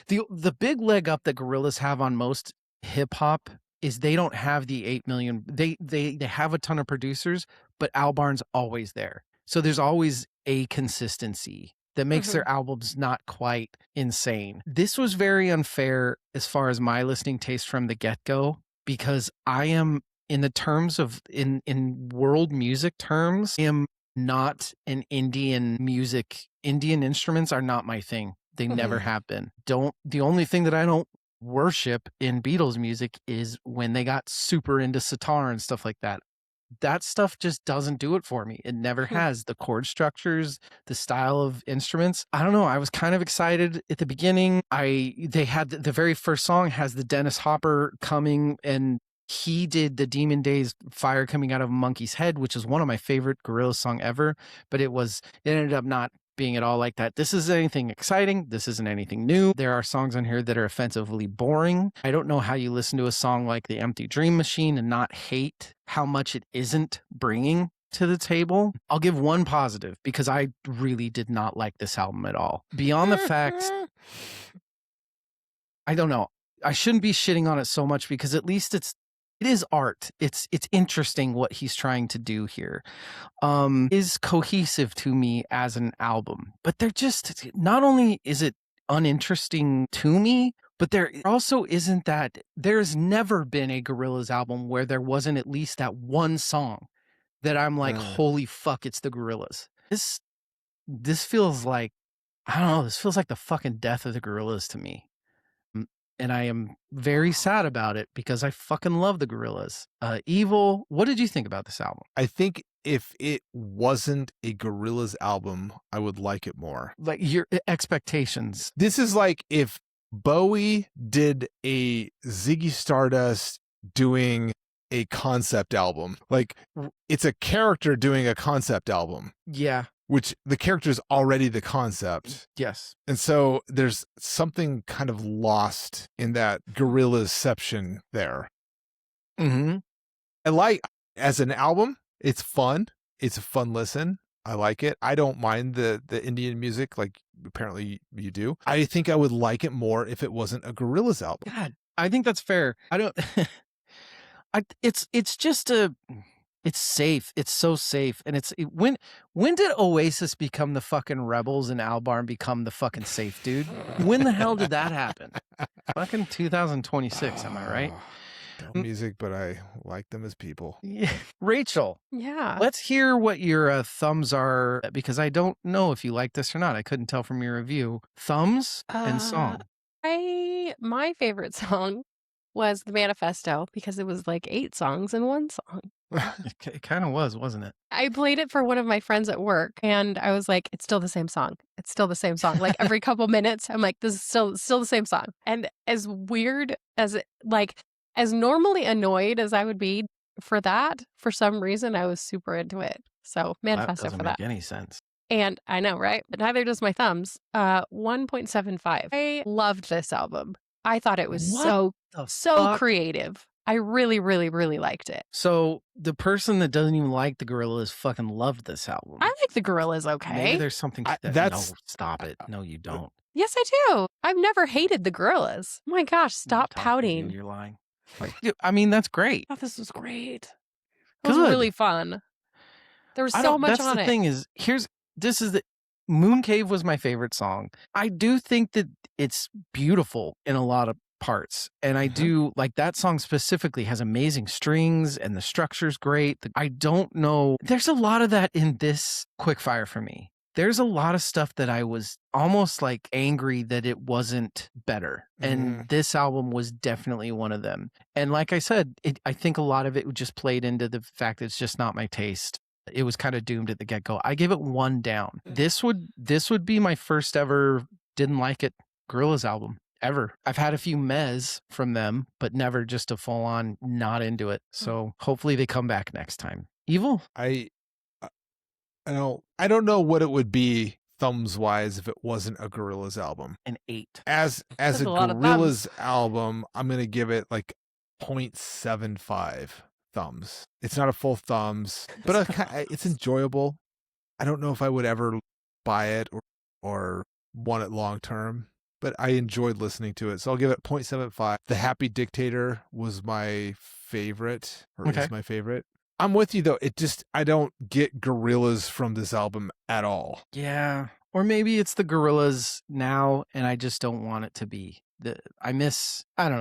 The big leg up that Gorillaz have on most hip hop is they don't have the 8 million. They have a ton of producers, but Albarn's always there. So there's always a consistency that makes their albums not quite insane. This was very unfair as far as my listening taste from the get-go, because I am, in the terms of, in world music terms, I am not an Indian music. Indian instruments are not my thing. They never
Mhm.
have been. The only thing that I don't worship in Beatles music is when they got super into sitar and stuff like that. That stuff just doesn't do it for me. It never has. The chord structures, the style of instruments. I don't know. I was kind of excited at the beginning. They had the very first song has the Dennis Hopper coming, and he did the Demon Days Fire Coming Out of a Monkey's Head, which is one of my favorite Gorillaz song ever. But it ended up not being at all like that. This isn't anything exciting. This isn't anything new. There are songs on here that are offensively boring. I don't know how you listen to a song like The Empty Dream Machine and not hate how much it isn't bringing to the table. I'll give one positive because I really did not like this album at all. Beyond the fact, I don't know. I shouldn't be shitting on it so much because at least it is art. It's interesting what he's trying to do here. Is cohesive to me as an album, but they're just, not only is it uninteresting to me, but there also isn't that, there's never been a Gorillaz album where there wasn't at least that one song that I'm like, holy fuck, it's the Gorillaz. This feels like, I don't know, this feels like the fucking death of the Gorillaz to me. And I am very sad about it because I fucking love the Gorillaz. Evil, what did you think about this album?
I think if it wasn't a Gorillaz album, I would like it more.
Like your expectations.
This is like if Bowie did a Ziggy Stardust doing a concept album. Like it's a character doing a concept album.
Yeah.
Which the character is already the concept.
Yes.
And so there's something kind of lost in that Gorillazception there.
Mm-hmm.
I like, as an album, it's fun. It's a fun listen. I like it. I don't mind the Indian music like apparently you do. I think I would like it more if it wasn't a Gorillaz album.
God, I think that's fair. I don't it's just it's safe. It's so safe. And when did Oasis become the fucking rebels and Albarn become the fucking safe dude? When the hell did that happen? Fucking 2026, am I right?
Dumb music, but I like them as people.
Yeah. Rachel.
Yeah.
Let's hear what your thumbs are, because I don't know if you like this or not. I couldn't tell from your review. Thumbs and song.
My favorite song was The Manifesto because it was like 8 songs in one song.
It kind of was, wasn't it?
I played it for one of my friends at work and I was like, it's still the same song. It's still the same song. Like every couple minutes, I'm like, this is still the same song. And as weird as it, like, as normally annoyed as I would be for that, for some reason, I was super into it. So Manifesto for that.
Doesn't make any sense.
And I know, right? But neither does my thumbs. 1.75. I loved this album. I thought it was so creative. I really, really, really liked it.
So the person that doesn't even like the Gorillaz fucking loved this album.
I like the Gorillaz, okay?
Maybe there's something no, stop it. No, you don't.
Yes, I do. I've never hated the Gorillaz. Oh my gosh, stop pouting.
You're lying. I mean, that's great.
I thought this was great. It was really fun. There was so much on it.
That's the thing is, Moon Cave was my favorite song. I do think that it's beautiful in a lot of parts. And I do like that song specifically has amazing strings and the structure's great. I don't know. There's a lot of that in this Quickfire for me. There's a lot of stuff that I was almost like angry that it wasn't better. And this album was definitely one of them. And like I said, I think a lot of it just played into the fact that it's just not my taste. It was kind of doomed at the get-go. I give it 1 down. This would be my first ever didn't like it Gorillaz album. Ever. I've had a few mez from them, but never just a full on not into it. So hopefully they come back next time. Evil?
I don't know what it would be thumbs wise if it wasn't a Gorillaz album.
An 8.
As a Gorillaz album, I'm gonna give it like 0.75 thumbs. It's not a full thumbs, but it's enjoyable. I don't know if I would ever buy it or want it long term. But I enjoyed listening to it. So I'll give it 0.75. The Happy Dictator was my favorite, is my favorite. I'm with you, though. I don't get Gorillaz from this album at all.
Yeah. Or maybe it's the Gorillaz now, and I just don't want it to be. I miss the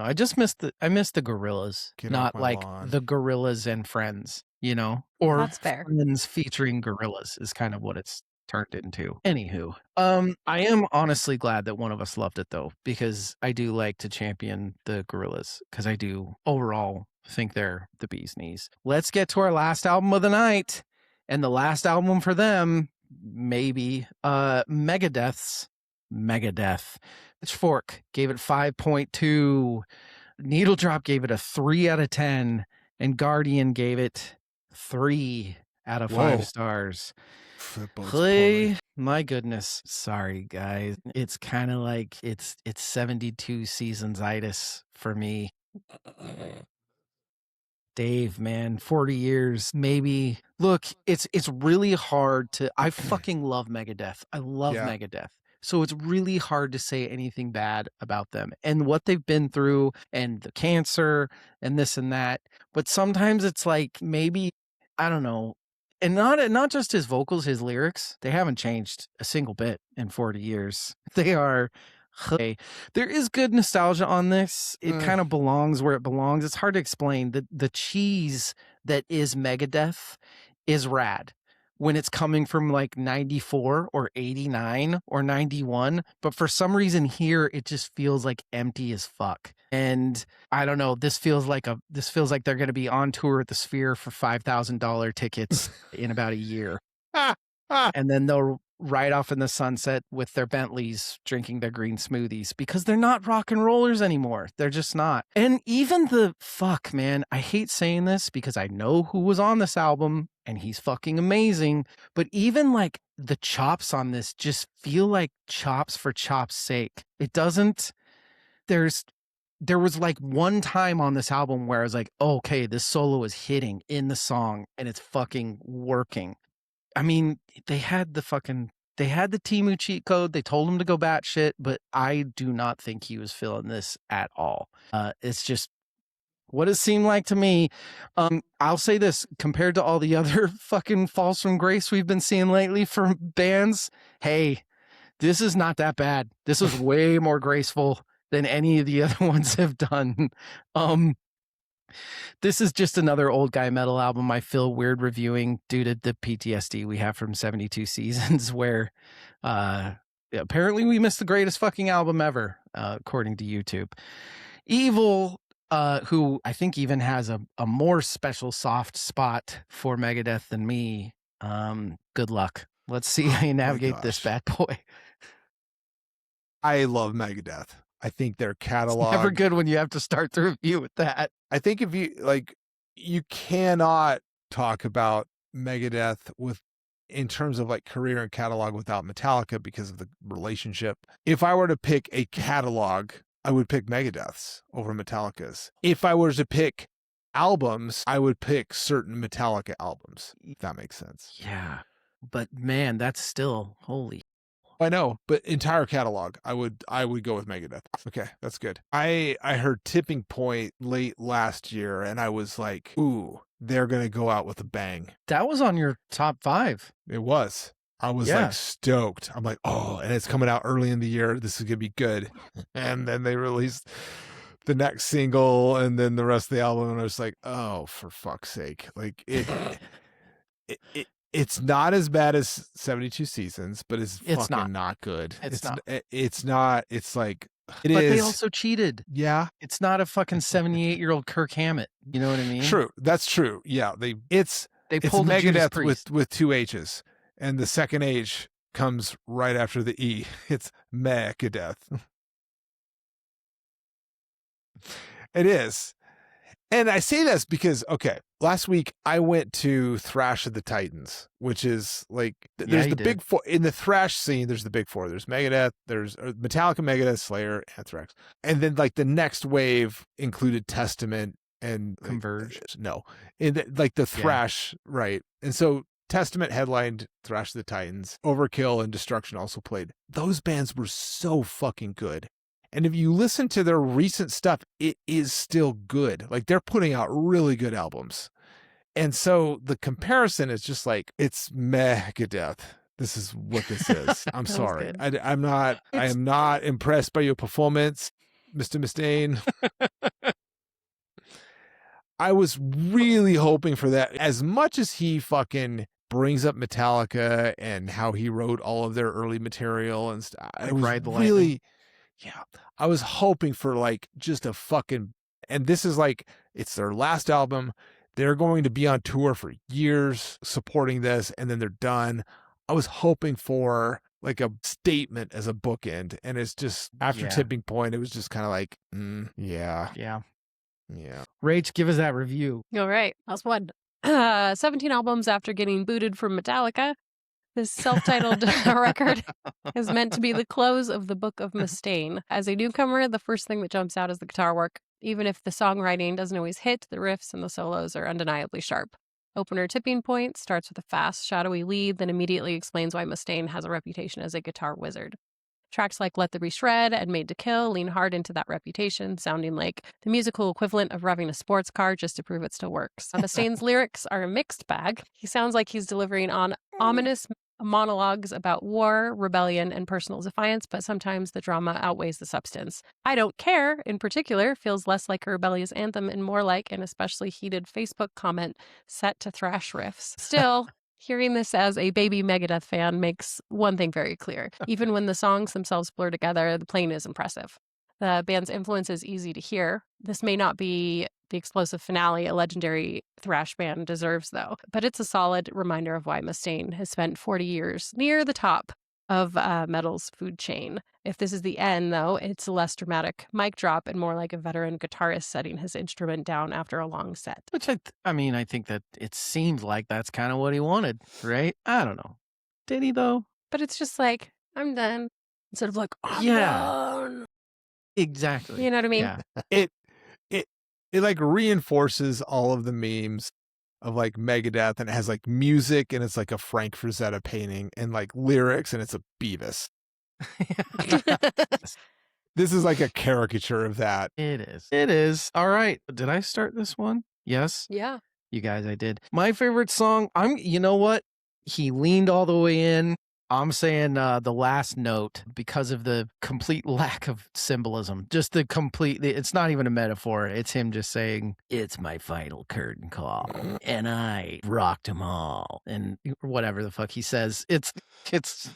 Gorillaz, not like the Gorillaz and Friends, you know? Or
that's fair.
Friends featuring Gorillaz is kind of what it's turned into. Anywho, I am honestly glad that one of us loved it though, because I do like to champion the Gorillaz, because I do overall think they're the bee's knees. Let's get to our last album of the night, and the last album for them, maybe, Megadeth's Megadeth. Pitchfork gave it 5.2. Needle Drop gave it a 3 out of 10, and Guardian gave it 3 out of 5 stars. Hey, my goodness. Sorry, guys. It's kind of like it's 72 seasons-itis for me. Dave, man, 40 years, maybe. Look, it's really hard to. I fucking love Megadeth. I love Megadeth. So it's really hard to say anything bad about them and what they've been through and the cancer and this and that. But sometimes it's like maybe, I don't know. And not just his vocals, his lyrics, they haven't changed a single bit in 40 years. They are. There is good nostalgia on this. It kind of belongs where it belongs. It's hard to explain. The cheese that is Megadeth is rad when it's coming from like 94 or 89 or 91. But for some reason here, it just feels like empty as fuck. And I don't know, this feels like they're going to be on tour at the Sphere for $5,000 tickets in about a year. And then they'll ride off in the sunset with their Bentleys drinking their green smoothies because they're not rock and rollers anymore. They're just not. And even man, I hate saying this because I know who was on this album and he's fucking amazing. But even like the chops on this just feel like chops for chops' sake. It doesn't, there was like one time on this album where I was like, oh, okay, this solo is hitting in the song and it's fucking working. I mean, they had the Temu cheat code. They told him to go batshit, but I do not think he was feeling this at all. It's just what it seemed like to me. I'll say this, compared to all the other fucking falls from grace we've been seeing lately from bands, hey, this is not that bad. This is way more graceful than any of the other ones have done. This is just another old guy metal album I feel weird reviewing due to the PTSD we have from 72 seasons where apparently we missed the greatest fucking album ever, according to YouTube. Evil, who I think even has a more special soft spot for Megadeth than me. Good luck. Let's see how you navigate this bad boy.
I love Megadeth. I think their catalog.
It's never good when you have to start the review with that.
I think if you cannot talk about Megadeth in terms of like career and catalog without Metallica because of the relationship. If I were to pick a catalog, I would pick Megadeth's over Metallica's. If I were to pick albums, I would pick certain Metallica albums, if that makes sense.
Yeah. But man, that's still holy.
I know, but entire catalog, I would go with Megadeth. Okay, that's good. I heard Tipping Point late last year, and I was like, ooh, they're going to go out with a bang.
That was on your top 5.
It was. I was like stoked. I'm like, oh, and it's coming out early in the year. This is going to be good. And then they released the next single and then the rest of the album, and I was like, oh, for fuck's sake. Like, it's not as bad as 72 Seasons, but it's fucking not good. It's not. It's like, it
but
is.
They also cheated.
Yeah.
It's not a fucking 78-year-old Kirk Hammett. You know what I mean?
True. That's true. Yeah. It's
pulled
Megadeth with 2 H's, and the second H comes right after the E. It's Megadeth. It is. And I say this because, okay, last week I went to Thrash of the Titans, which is like, there's the big four. In the thrash scene, there's the big four. There's Megadeth, there's Metallica, Megadeth, Slayer, Anthrax. And then like the next wave included Testament and
Converge.
Like the thrash, right? And so Testament headlined Thrash of the Titans. Overkill and Destruction also played. Those bands were so fucking good. And if you listen to their recent stuff, it is still good. Like, they're putting out really good albums. And so the comparison is just like, it's Megadeth. This is what this is. I'm sorry. I am not impressed by your performance, Mr. Mustaine. I was really hoping for that. As much as he fucking brings up Metallica and how he wrote all of their early material and stuff.
Like
I was
Ride the
really,
Lightning.
yeah, I was hoping for like just a fucking, and this is like, it's their last album. They're going to be on tour for years supporting this, and then they're done. I was hoping for like a statement as a bookend, and it's just after
Yeah.
Tipping Point, it was just kind of like,
Yeah.
yeah.
Rach, give us that review.
All right. Last one. 17 albums after getting booted from Metallica. This self-titled record is meant to be the close of the Book of Mustaine. As a newcomer, the first thing that jumps out is the guitar work. Even if the songwriting doesn't always hit, the riffs and the solos are undeniably sharp. Opener Tipping Point starts with a fast, shadowy lead, then immediately explains why Mustaine has a reputation as a guitar wizard. Tracks like Let There Be Shred and Made to Kill lean hard into that reputation, sounding like the musical equivalent of revving a sports car just to prove it still works. Mustaine's lyrics are a mixed bag. He sounds like he's delivering on ominous monologues about war, rebellion, and personal defiance, but sometimes the drama outweighs the substance. I Don't Care, in particular, feels less like a rebellious anthem and more like an especially heated Facebook comment set to thrash riffs. Still, hearing this as a baby Megadeth fan makes one thing very clear. Even when the songs themselves blur together, the playing is impressive. The band's influence is easy to hear. This may not be the explosive finale a legendary thrash band deserves, though, but it's a solid reminder of why Mustaine has spent 40 years near the top of metal's food chain. If this is the end, though, it's a less dramatic mic drop and more like a veteran guitarist setting his instrument down after a long set.
Which I mean, I think that it seemed like that's kind of what he wanted, right? I don't know. Did he though?
But it's just like, I'm done. Instead of like, I'm
Yeah.
done.
Exactly.
You know what I mean?
Yeah.
It like reinforces all of the memes of like Megadeth, and it has like music, and it's like a Frank Frazetta painting, and like lyrics, and it's a Beavis. This is like a caricature of that.
It is. It is. All right. Did I start this one? Yes.
Yeah.
You guys, I did. My favorite song, you know what? He leaned all the way in. I'm saying The Last Note, because of the complete lack of symbolism. Just the complete, it's not even a metaphor. It's him just saying, it's my final curtain call. And I rocked them all. And whatever the fuck he says. It's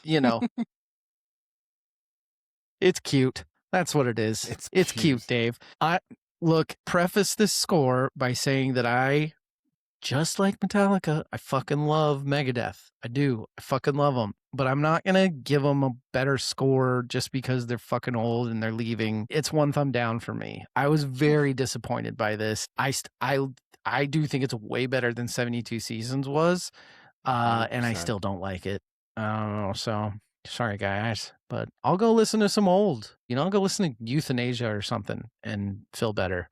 you know, it's cute. That's what it is. It's cute, Dave. Look, preface this score by saying that just like Metallica, I fucking love Megadeth. I do. I fucking love them. But I'm not going to give them a better score just because they're fucking old and they're leaving. It's one thumb down for me. I was very disappointed by this. I do think it's way better than 72 Seasons was. And I still don't like it. So sorry, guys. But I'll go listen to some old. I'll go listen to Euthanasia or something and feel better.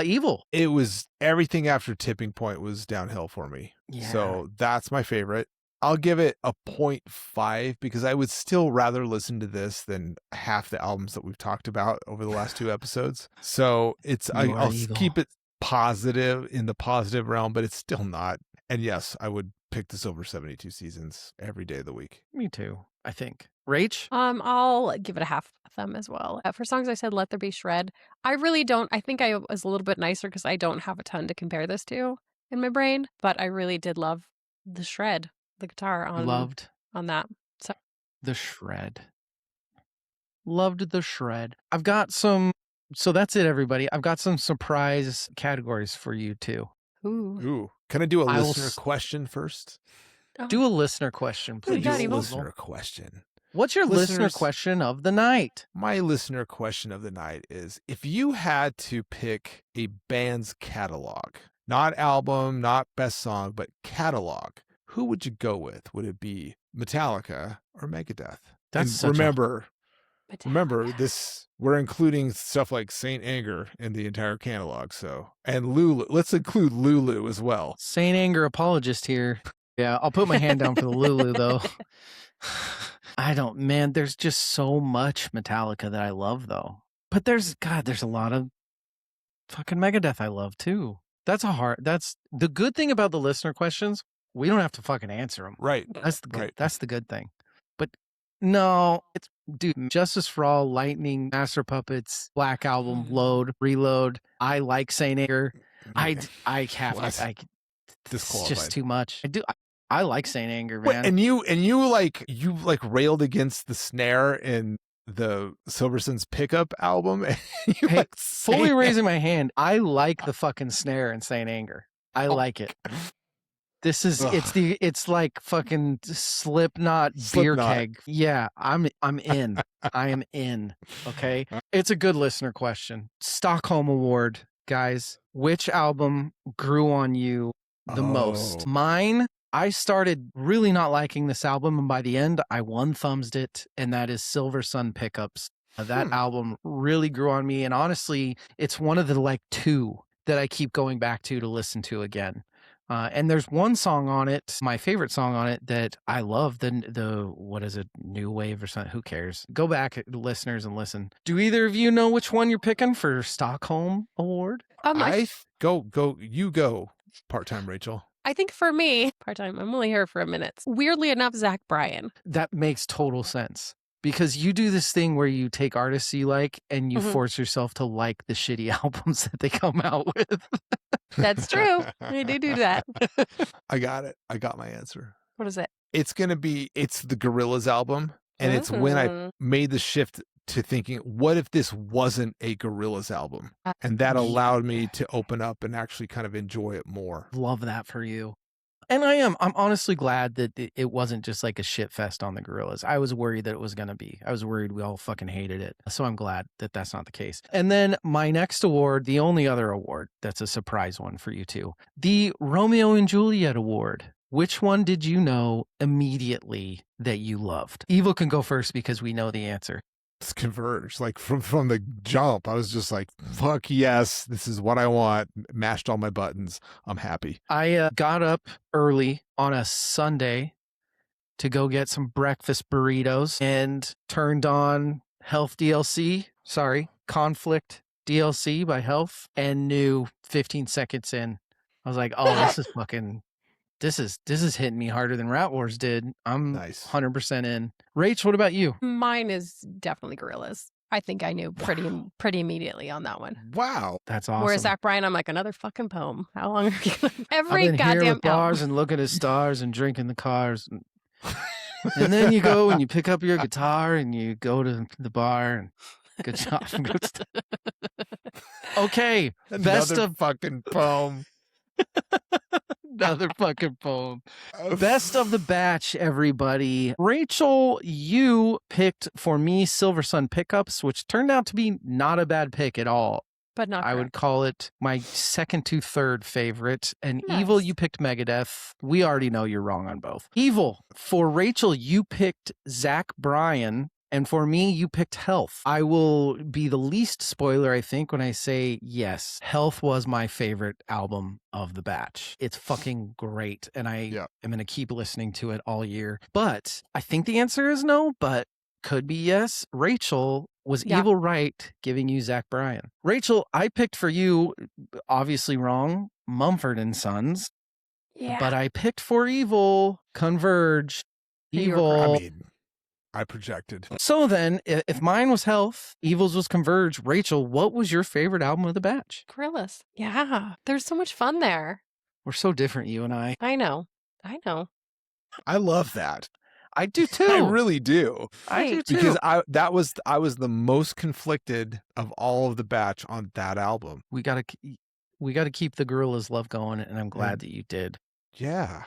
Evil.
It was everything after Tipping Point was downhill for me.
Yeah.
So that's my favorite. I'll give it a 0.5 because I would still rather listen to this than half the albums that we've talked about over the last 2 episodes. So I'll keep it positive in the positive realm, but it's still not. And yes, I would pick this over 72 Seasons every day of the week.
Me too, I think. Rach?
I'll give it a half thumb as well. For songs, I said Let There Be Shred. I really don't. I think I was a little bit nicer because I don't have a ton to compare this to in my brain, but I really did love the shred, the guitar on that. So
the shred. Loved the shred. I've got some. So that's it, everybody. I've got some surprise categories for you too.
Ooh. Can I do a listener question first?
Do a listener question, please.
Do a listener question.
What's your listener question of the night?
My listener question of the night is, if you had to pick a band's catalog, not album, not best song, but catalog, who would you go with? Would it be Metallica or Megadeth? Remember this, we're including stuff like Saint Anger in the entire catalog. And Lulu, let's include Lulu as well.
Saint Anger apologist here. Yeah, I'll put my hand down for the Lulu though. There's just so much Metallica that I love though. But there's a lot of fucking Megadeth I love too. That's the good thing about the listener questions. We don't have to fucking answer them.
Right.
That's the good thing. But no, Justice for All, Lightning, Master Puppets, Black Album, Load, Reload. I like Saint Anger. I have to. It's just too much. I like Saint Anger,
Wait,
man.
and you railed against the snare in the Silverson's Pickup album. And you
Hey, fully
sang
raising my hand, I like the fucking snare in Saint Anger. I like it. This is it's like fucking Slipknot beer
Slipknot.
keg. Yeah, I'm in. I am in. Okay. It's a good listener question. Stockholm Award, guys. Which album grew on you the most?
Oh.
Mine, I started really not liking this album, and by the end, I one-thumbsed it, and that is Silver Sun Pickups. That album really grew on me, and honestly, it's one of the two that I keep going back to listen to again. And there's one song on it, my favorite song on it, that I love. The what is it, New Wave or something? Who cares? Go back, listeners, and listen. Do either of you know which one you're picking for Stockholm Award?
Go part-time Rachel.
I think for me, part-time, I'm only here for a minute. Weirdly enough, Zach Bryan.
That makes total sense. Because you do this thing where you take artists you like and you force yourself to like the shitty albums that they come out with.
That's true. I do that.
I got it. I got my answer.
What is it?
It's the Gorillaz album. And it's when I made the shift to thinking, what if this wasn't a Gorillaz album? And that allowed me to open up and actually kind of enjoy it more.
Love that for you. And I'm honestly glad that it wasn't just like a shit fest on the Gorillaz. I was worried that it was going to be. I was worried we all fucking hated it. So I'm glad that that's not the case. And then my next award, the only other award that's a surprise one for you two, the Romeo and Juliet Award. Which one did you know immediately that you loved? Evil can go first because we know the answer.
It's Converge. Like from the jump, I was just like, fuck yes, this is what I want. Mashed all my buttons. I'm happy.
I got up early on a Sunday to go get some breakfast burritos and turned on Conflict DLC by Health, and knew 15 seconds in, I was like, oh, this is fucking... This is hitting me harder than Rat Wars did. I'm
nice.
100% in. Rach, what about you?
Mine is definitely Gorillaz. I think I knew pretty immediately on that one.
Wow,
that's awesome.
Whereas Zach Bryan, I'm like, another fucking poem. How long are you gonna... Every
I've been
goddamn
here with bars
album.
and looking at stars and drinking the cars, and then you go and you pick up your guitar and you go to the bar and good job. Good stuff. Okay, best
another
of
fucking poem.
Another fucking poem. Best of the batch, everybody. Rachel, you picked for me Silver Sun Pickups, which turned out to be not a bad pick at all.
But not
I would call it my second to third favorite. And Evil, you picked Megadeth. We already know you're wrong on both. Evil, for Rachel, you picked Zach Bryan. And for me, you picked Health. I will be the least spoiler, I think, when I say yes. Health was my favorite album of the batch. It's fucking great. And I am going to keep listening to it all year. But I think the answer is no, but could be yes. Rachel, was Evil right giving you Zach Bryan? Rachel, I picked for you, obviously wrong, Mumford & Sons.
Yeah.
But I picked for Evil, Converge, Evil.
I mean, I projected.
So then, if mine was Health, Evil's was Converge, Rachel, what was your favorite album of the batch?
Gorillaz. Yeah. There's so much fun there.
We're so different, you and I.
I know.
I love that.
I do too.
I really do.
I do too.
Because I was the most conflicted of all of the batch on that album.
We gotta keep the Gorillaz love going, and I'm glad that you did.
Yeah.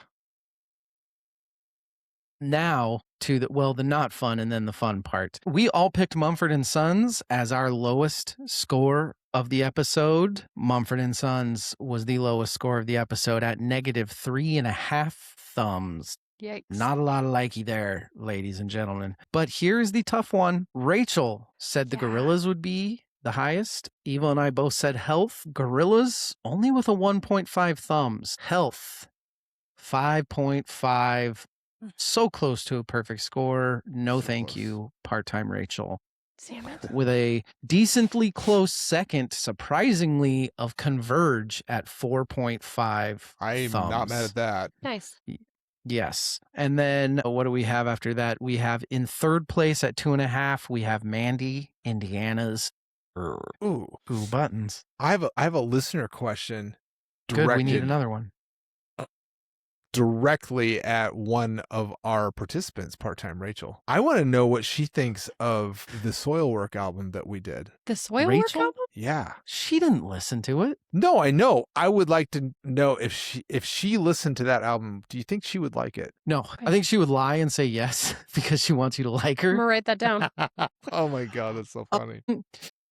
Now to the not fun and then the fun part. We all picked Mumford & Sons as our lowest score of the episode. Mumford & Sons was the lowest score of the episode at -3.5 thumbs.
Yikes.
Not a lot of likey there, ladies and gentlemen. But here's the tough one. Rachel said the Gorillaz would be the highest. Eva and I both said Health. Gorillaz only with a 1.5 thumbs. Health 5.5. So close to a perfect score. No, thank you, part-time Rachel.
Damn it.
With a decently close second, surprisingly, of Converge at 4.5.
I'm not mad at that.
Nice.
Yes. And then what do we have after that? We have in third place at 2.5, we have Mandy Indiana's Ooh Buttons.
I have a listener question.
Good, we need another one.
directly at one of our participants, part-time Rachel. I want to know what she thinks of the Soilwork album that we did.
The Soilwork
Rachel?
album?
Yeah.
She didn't listen to it.
No, I know. I would like to know if she listened to that album, do you think she would like it?
No, I think she would lie and say yes because she wants you to like
I'm
her.
gonna write that down.
Oh my God, that's so funny.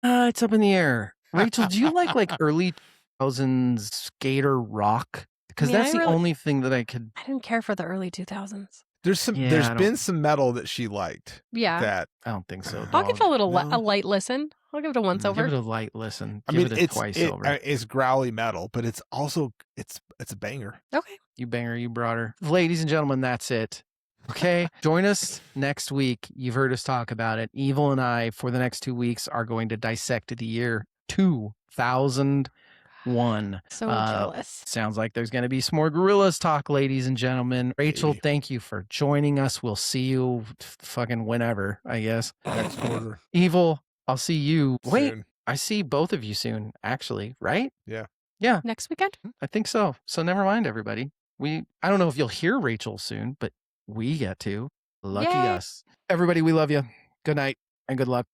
It's up in the air. Rachel, do you like early 2000s skater rock? Because
I mean,
that's the only thing that I could.
I didn't care for the early 2000s.
There's been some metal that she liked.
Yeah.
That
I don't think so.
I'll give it a little
No.
a light listen. I'll give it a once over.
Give it a light listen.
I
Give
mean,
it a twice over.
it's growly metal, but it's also it's a banger.
Okay.
You banger, you brought her. Ladies and gentlemen, that's it. Okay. Join us next week. You've heard us talk about it. Evil and I, for the next 2 weeks, are going to dissect the year 2001.
So jealous.
Sounds like there's going to be some more Gorillaz talk, ladies and gentlemen. Rachel,
Maybe.
thank you for joining us. We'll see you fucking whenever, I guess.
Next quarter.
Evil, I'll see you. Wait,
Soon.
I see both of you soon, actually, right?
Yeah.
Yeah,
Next weekend?
I think so. So never mind, everybody. I don't know if you'll hear Rachel soon, but we get to. Lucky
Yay.
us. Everybody, we love you. Good night and good luck.